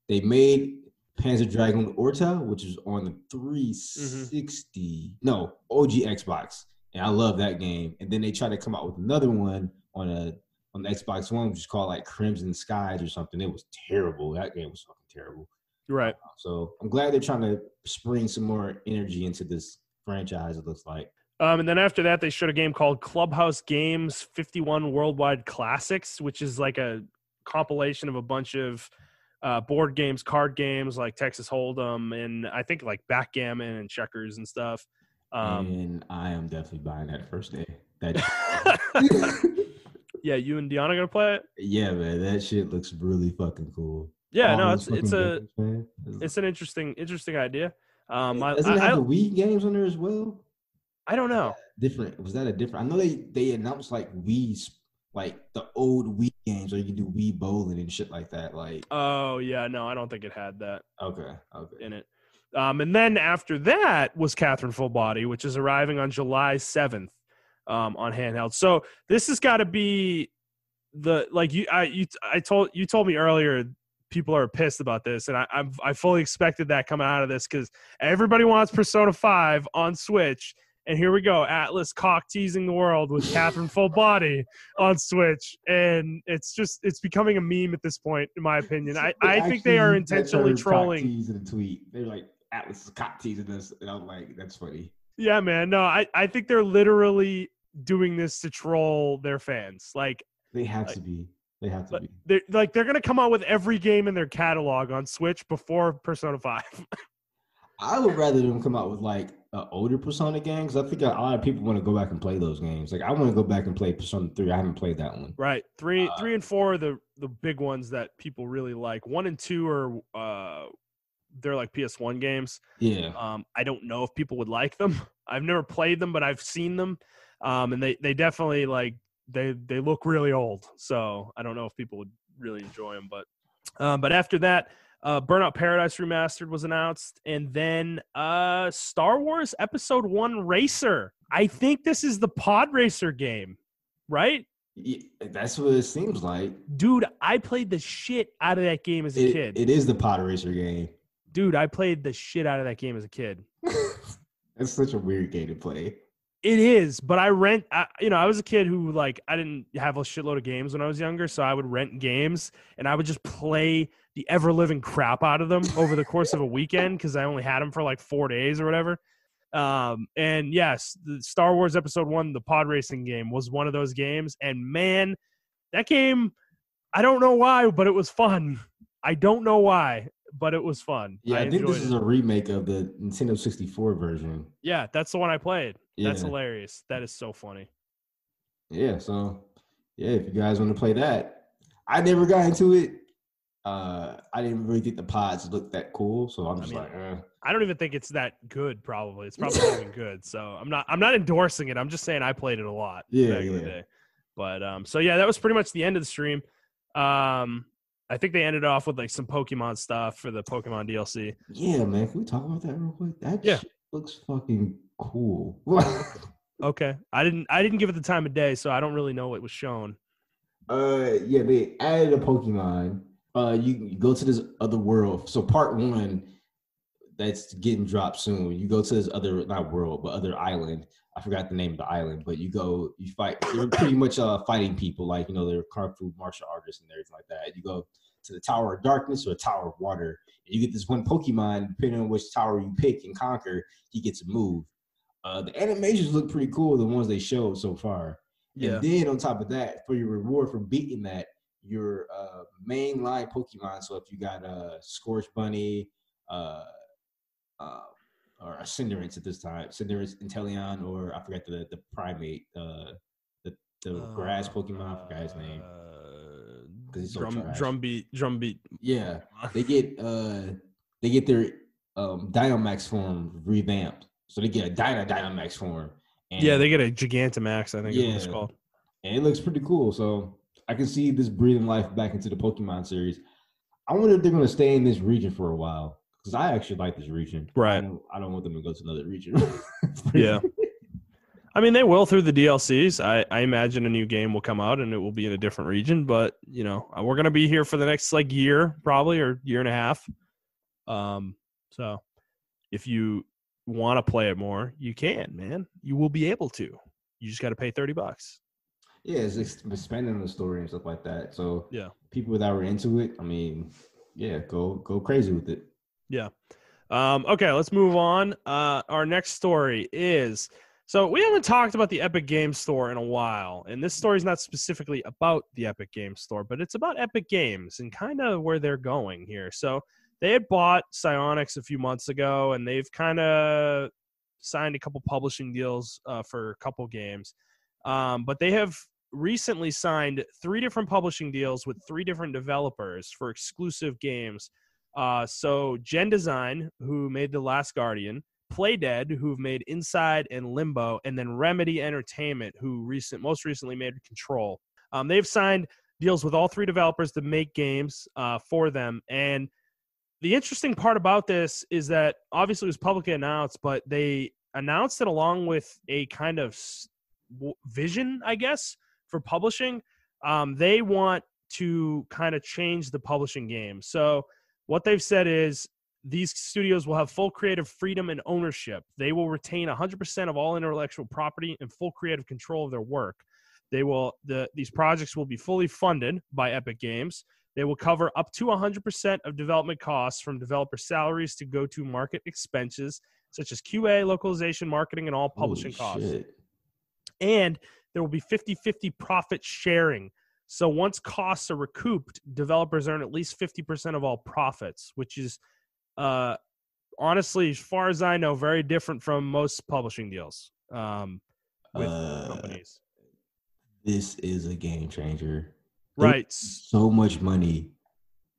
they made Panzer Dragoon Orta, which is on the 360. No, OG Xbox. And I love that game. And then they tried to come out with another one on the Xbox One, which is called like Crimson Skies or something. It was terrible. That game was fucking terrible. Right. So I'm glad they're trying to spring some more energy into this franchise, it looks like. And then after that, they showed a game called Clubhouse Games 51 Worldwide Classics, which is like a compilation of a bunch of board games, card games like Texas Hold'em, and I think like backgammon and checkers and stuff. And I am definitely buying that first day. Yeah, you and Deanna gonna play it? Yeah, man, that shit looks really fucking cool. Yeah, no, it's an interesting idea. Doesn't it have the Wii games on there as well? I don't know. Was that a different? I know they announced like Wii's, like the old Wii games, or you can do Wii bowling and shit like that. Like, oh yeah, no, I don't think it had that. Okay. In it. And then after that was Catherine Full Body, which is arriving on July 7th on handheld. So this has got to be you told me earlier. People are pissed about this, and I fully expected that coming out of this because everybody wants Persona 5 on Switch. And here we go, Atlas cock teasing the world with Catherine Full Body on Switch, and it's becoming a meme at this point, in my opinion. I think they are intentionally trolling. Cock tease in a tweet. They're like, Atlas is cock teasing us, and I'm like, that's funny. Yeah, man. No, I think they're literally doing this to troll their fans. Like they have to be. They have to be. They're gonna come out with every game in their catalog on Switch before Persona 5. I would rather them come out with like an older Persona game because I think a lot of people want to go back and play those games. Like I want to go back and play Persona 3. I haven't played that one. Right. 3 and 4 are the big ones that people really like. 1 and 2 are they're like PS1 games. Yeah. I don't know if people would like them. I've never played them, but I've seen them. And they definitely like they look really old. So I don't know if people would really enjoy them, but after that, Burnout Paradise Remastered was announced, and then Star Wars Episode 1 Racer. I think this is the Pod Racer game, right? Yeah, that's what it seems like. Dude, I played the shit out of that game as a kid. It is the Pod Racer game. Dude, I played the shit out of that game as a kid. That's such a weird game to play. It is, but I was a kid who like I didn't have a shitload of games when I was younger, so I would rent games and I would just play the ever living crap out of them over the course of a weekend because I only had them for like 4 days or whatever. And yes, the Star Wars Episode 1, the pod racing game, was one of those games, and man, that game, I don't know why, but it was fun. I don't know why, but it was fun. Yeah, I think this is a remake of the Nintendo 64 version. Yeah, that's the one I played. Yeah. That's hilarious. That is so funny. Yeah, so if you guys want to play that, I never got into it. I didn't really think the pods looked that cool, so I'm just I don't even think it's that good. Probably it's probably not even good. So I'm not endorsing it. I'm just saying I played it a lot back in the day. But so yeah, that was pretty much the end of the stream. I think they ended off with like some Pokemon stuff for the Pokemon DLC. Yeah, man. Can we talk about that real quick? That shit looks fucking cool. Okay. I didn't give it the time of day, so I don't really know what was shown. Yeah, they added a Pokemon. You go to this other world. So part 1, that's getting dropped soon. You go to this other not world, but other island. I forgot the name of the island, but you fight. You're pretty much fighting people like they're kung fu martial artists and everything like that. You go to the Tower of Darkness or Tower of Water, and you get this one Pokemon. Depending on which tower you pick and conquer, he gets a move. The animations look pretty cool, the ones they showed so far. Yeah. And then on top of that, for your reward for beating that, your main line Pokemon. So if you got a Scorch Bunny, or a Cinderace at this time, Cinderace, Inteleon, or I forgot the primate, the grass Pokemon. I forgot his name. Because he's so Drumbeat. Yeah, they get their Dynamax form revamped. So they get a Dynamax form. And they get a Gigantamax, I think is what it's called. And it looks pretty cool. So I can see this breathing life back into the Pokemon series. I wonder if they're going to stay in this region for a while. Because I actually like this region. Right. I don't want them to go to another region. Yeah. I mean, they will through the DLCs. I imagine a new game will come out and it will be in a different region. But, we're going to be here for the next, year probably or year and a half. So if you want to play it more, you can, man. You will be able to. You just got to pay $30. Yeah, it's expanding the story and stuff like that. So yeah, people that were into it, I mean, go crazy with it. Yeah. Okay, let's move on. Our next story is, so we haven't talked about the Epic Games Store in a while, and this story is not specifically about the Epic Games Store, but it's about Epic Games and kind of where they're going here. So they had bought Psyonix a few months ago, and they've kind of signed a couple publishing deals for a couple games. But they have recently signed 3 different publishing deals with 3 different developers for exclusive games. So Gen Design, who made The Last Guardian, Playdead, who've made Inside and Limbo, and then Remedy Entertainment, who most recently made Control. They've signed deals with all 3 developers to make games for them. And the interesting part about this is that obviously it was publicly announced, but they announced it along with a kind of vision, I guess, for publishing. They want to kind of change the publishing game. So what they've said is these studios will have full creative freedom and ownership. They will retain 100% of all intellectual property and full creative control of their work. These projects will be fully funded by Epic Games. They will cover up to 100% of development costs, from developer salaries to go-to-market expenses, such as QA, localization, marketing, and all publishing costs. And there will be 50-50 profit sharing. So once costs are recouped, developers earn at least 50% of all profits, which is, honestly, as far as I know, very different from most publishing deals with companies. This is a game changer. Right. So much money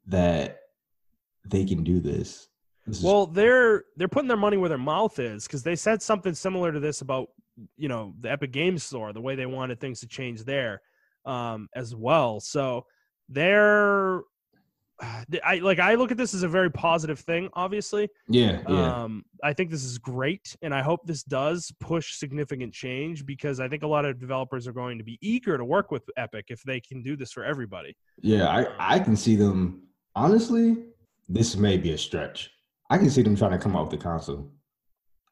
that they can do this. They're putting their money where their mouth is, because they said something similar to this about, the Epic Games Store, the way they wanted things to change there as well. So I look at this as a very positive thing, obviously. Yeah. I think this is great, and I hope this does push significant change, because I think a lot of developers are going to be eager to work with Epic if they can do this for everybody. Yeah, I can see them. Honestly, this may be a stretch. I can see them trying to come out with the console.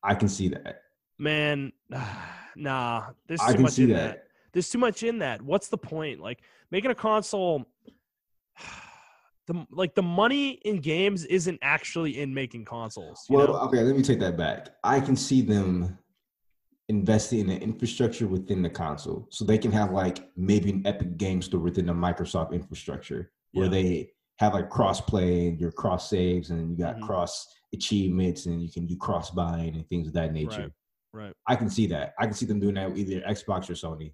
I can see that. Man, nah. There's too much in that. There's too much in that. What's the point? Like, making a console... The money in games isn't actually in making consoles. Okay, let me take that back. I can see them investing in the infrastructure within the console, so they can have maybe an Epic Games Store within the Microsoft infrastructure where they have cross play and your cross saves, and you got cross achievements, and you can do cross buying and things of that nature. Right. I can see that. I can see them doing that with either Xbox or Sony.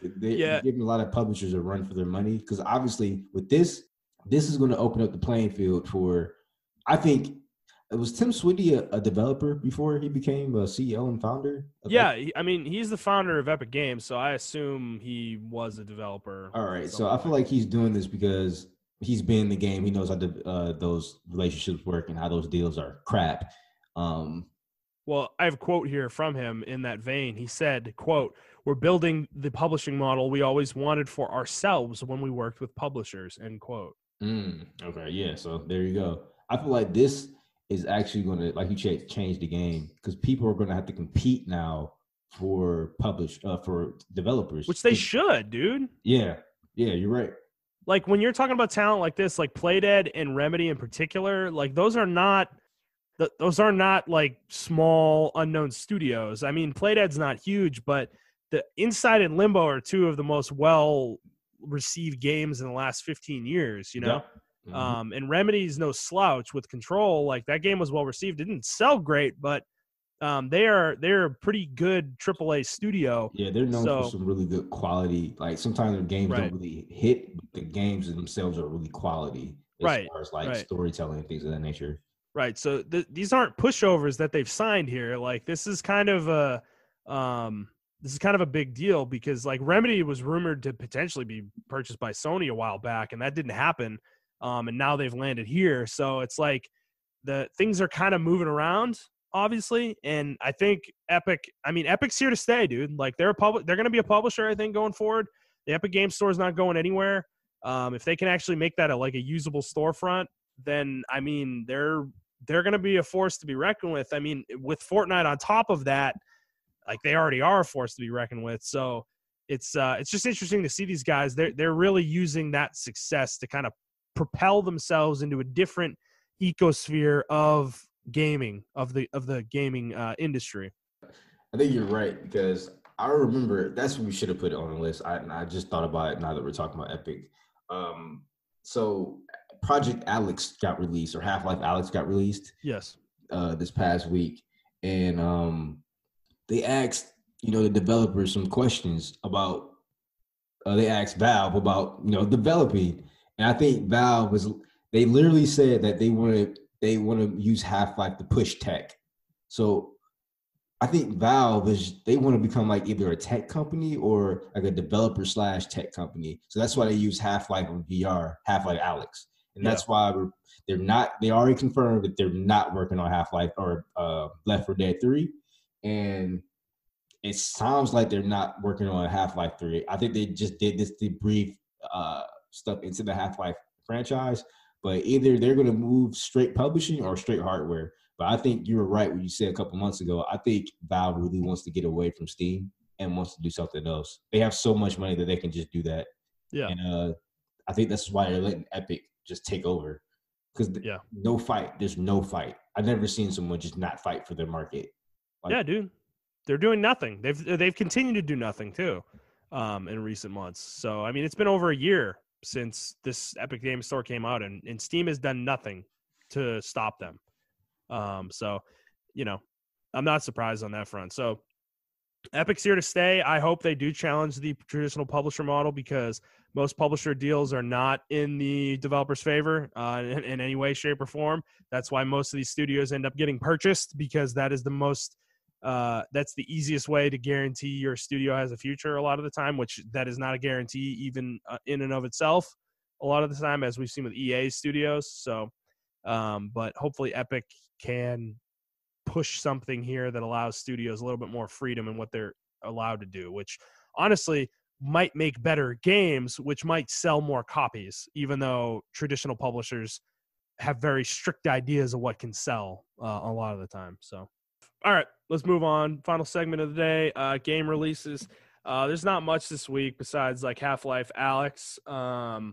They're giving a lot of publishers a run for their money, because obviously with this is going to open up the playing field for, I think, was Tim Sweeney a developer before he became a CEO and founder? He's the founder of Epic Games, so I assume he was a developer. All right, so I feel like he's doing this because he's been in the game. He knows how those relationships work and how those deals are crap. Well, I have a quote here from him in that vein. He said, quote, "We're building the publishing model we always wanted for ourselves when we worked with publishers," end quote. Okay, yeah, so there you go. I feel like this is actually going to, like you said, change the game because people are going to have to compete now for developers, which they should, dude. Yeah, you're right. Like when you're talking about talent like this, like Playdead and Remedy in particular, like those are not like small unknown studios. I mean, Playdead's not huge, but the Inside and Limbo are two of the most well received games in the last 15 years, you know? Yep. Mm-hmm. And Remedy's no slouch with Control. Like that game was well received. It didn't sell great, but they're a pretty good AAA studio. Yeah, they're known for some really good quality. Like sometimes their games don't really hit, but the games themselves are really quality as far as like storytelling and things of that nature. Right. So these aren't pushovers that they've signed here. Like this is kind of a big deal because like Remedy was rumored to potentially be purchased by Sony a while back, and that didn't happen. And now they've landed here. So it's like the things are kind of moving around, obviously. And I think Epic's here to stay, dude. Like they're going to be a publisher, I think, going forward. The Epic Game Store is not going anywhere. If they can actually make that a usable storefront, then I mean they're going to be a force to be reckoned with. I mean, with Fortnite on top of that, like they already are a force to be reckoned with. So it's just interesting to see these guys. They're really using that success to kind of propel themselves into a different ecosphere of gaming, of the gaming industry. I think you're right because I remember that's what we should have put it on the list. I just thought about it now that we're talking about Epic. So Project Alex got released, or Half-Life Alex got released. Yes. This past week, and they asked the developers some questions about. They asked Valve about developing, and I think Valve they literally said that they want to use Half-Life to push tech. So I think Valve they want to become like either a tech company or like a developer / tech company. So that's why they use Half-Life on VR, Half-Life Alex. And that's why they already confirmed that they're not working on Half-Life or Left 4 Dead 3. And it sounds like they're not working on Half-Life 3. I think they just did this debrief stuff into the Half-Life franchise. But either they're going to move straight publishing or straight hardware. But I think you were right when you said a couple months ago. I think Valve really wants to get away from Steam and wants to do something else. They have so much money that they can just do that. Yeah. And I think that's why they're letting Epic just take over. Because no fight. There's no fight. I've never seen someone just not fight for their market. Yeah, dude. They're doing nothing. They've continued to do nothing too in recent months. So, I mean, it's been over a year since this Epic Game Store came out, and Steam has done nothing to stop them. So, I'm not surprised on that front. So Epic's here to stay. I hope they do challenge the traditional publisher model because most publisher deals are not in the developer's favor in any way, shape, or form. That's why most of these studios end up getting purchased because that is that's the easiest way to guarantee your studio has a future a lot of the time, which that is not a guarantee even in and of itself a lot of the time, as we've seen with EA studios. So, but hopefully Epic can push something here that allows studios a little bit more freedom in what they're allowed to do, which honestly might make better games, which might sell more copies, even though traditional publishers have very strict ideas of what can sell a lot of the time. So, all right, let's move on. Final segment of the day, game releases. There's not much this week besides like Half-Life Alex. I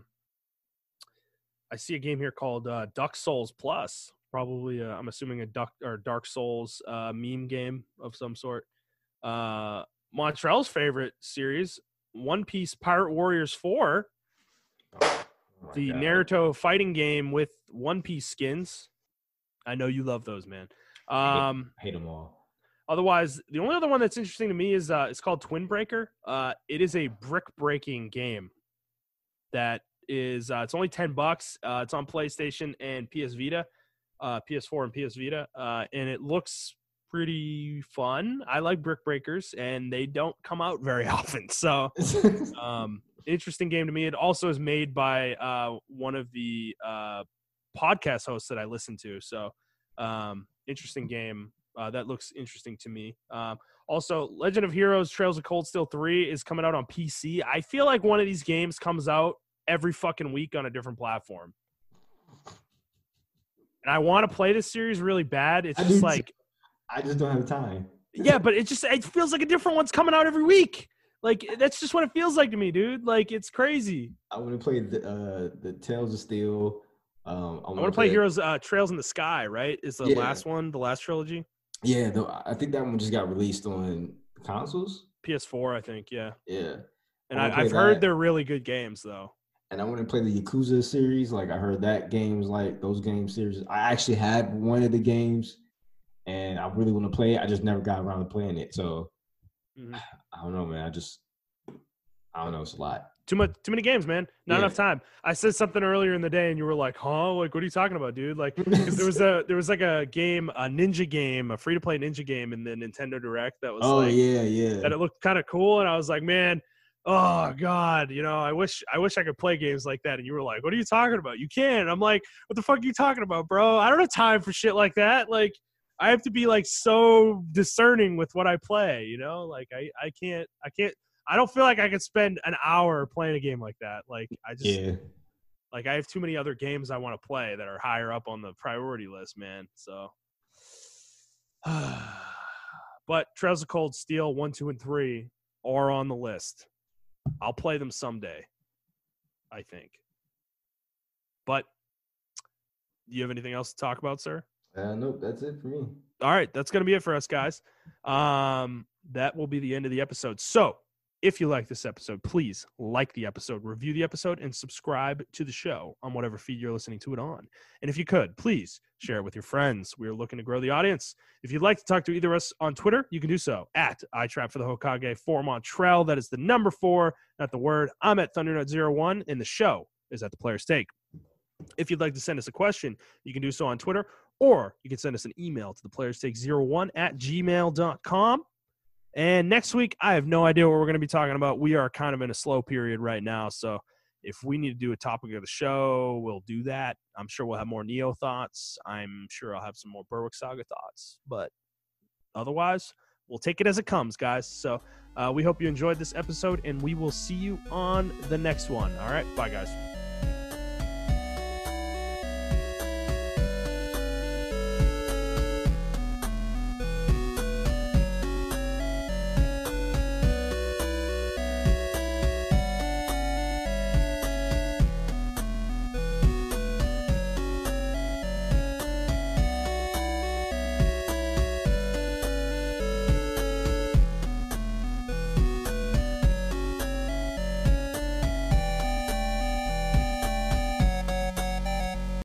see a game here called Duck Souls Plus. Probably, I'm assuming a Dark Souls meme game of some sort. Montrell's favorite series, One Piece Pirate Warriors 4. The God. Naruto fighting game with One Piece skins. I know you love those, man. Hate them all. Otherwise, the only other one that's interesting to me is it's called Twin Breaker. It is a brick breaking game that is it's only $10. It's on PlayStation and PS Vita, PS4 and PS Vita, and it looks pretty fun. I like brick breakers, and they don't come out very often. So, interesting game to me. It also is made by one of the podcast hosts that I listen to. So, interesting game. That looks interesting to me. Also, Legend of Heroes Trails of Cold Steel 3 is coming out on PC. I feel like one of these games comes out every fucking week on a different platform. And I want to play this series really bad. It's just like I just don't have time. Yeah, but it feels like a different one's coming out every week. Like that's just what it feels like to me, dude. Like it's crazy. I want to play the Tales of Steel. I want to play Heroes Trails in the Sky, right? Is the last one, the last trilogy? Yeah, I think that one just got released on consoles. PS4, I think, yeah. Yeah. And I've heard they're really good games, though. And I want to play the Yakuza series. Like, I heard that game's like those game series. I actually had one of the games, and I really want to play it. I just never got around to playing it. So, I don't know, man. I don't know. It's a lot. Too many games, man. Not enough time. I said something earlier in the day, and you were like, "Huh? Like, what are you talking about, dude?" Like, there was like a game, a ninja game, a free to play ninja game in the Nintendo Direct that was that it looked kind of cool, and I was like, man, oh god, I wish I could play games like that. And you were like, "What are you talking about? You can." And I'm like, "What the fuck are you talking about, bro? I don't have time for shit like that. Like, I have to be like so discerning with what I play. Like I can't." I don't feel like I could spend an hour playing a game like that. Like like I have too many other games I want to play that are higher up on the priority list, man. So, but Trails of Cold Steel 1, 2, and 3 are on the list. I'll play them someday, I think. But do you have anything else to talk about, sir? Nope, that's it for me. All right, that's going to be it for us, guys. That will be the end of the episode. So, if you like this episode, please like the episode, review the episode, and subscribe to the show on whatever feed you're listening to it on. And if you could, please share it with your friends. We are looking to grow the audience. If you'd like to talk to either of us on Twitter, you can do so at iTrap4the Hokage, for Montrell. That is the number 4, not the word. I'm at ThunderNut01, and the show is at The Player's Take. If you'd like to send us a question, you can do so on Twitter, or you can send us an email to theplayerstake01@gmail.com. And next week, I have no idea what we're going to be talking about. We are kind of in a slow period right now. So if we need to do a topic of the show, we'll do that. I'm sure we'll have more Nioh thoughts. I'm sure I'll have some more Berwick Saga thoughts. But otherwise, we'll take it as it comes, guys. So we hope you enjoyed this episode, and we will see you on the next one. All right. Bye, guys.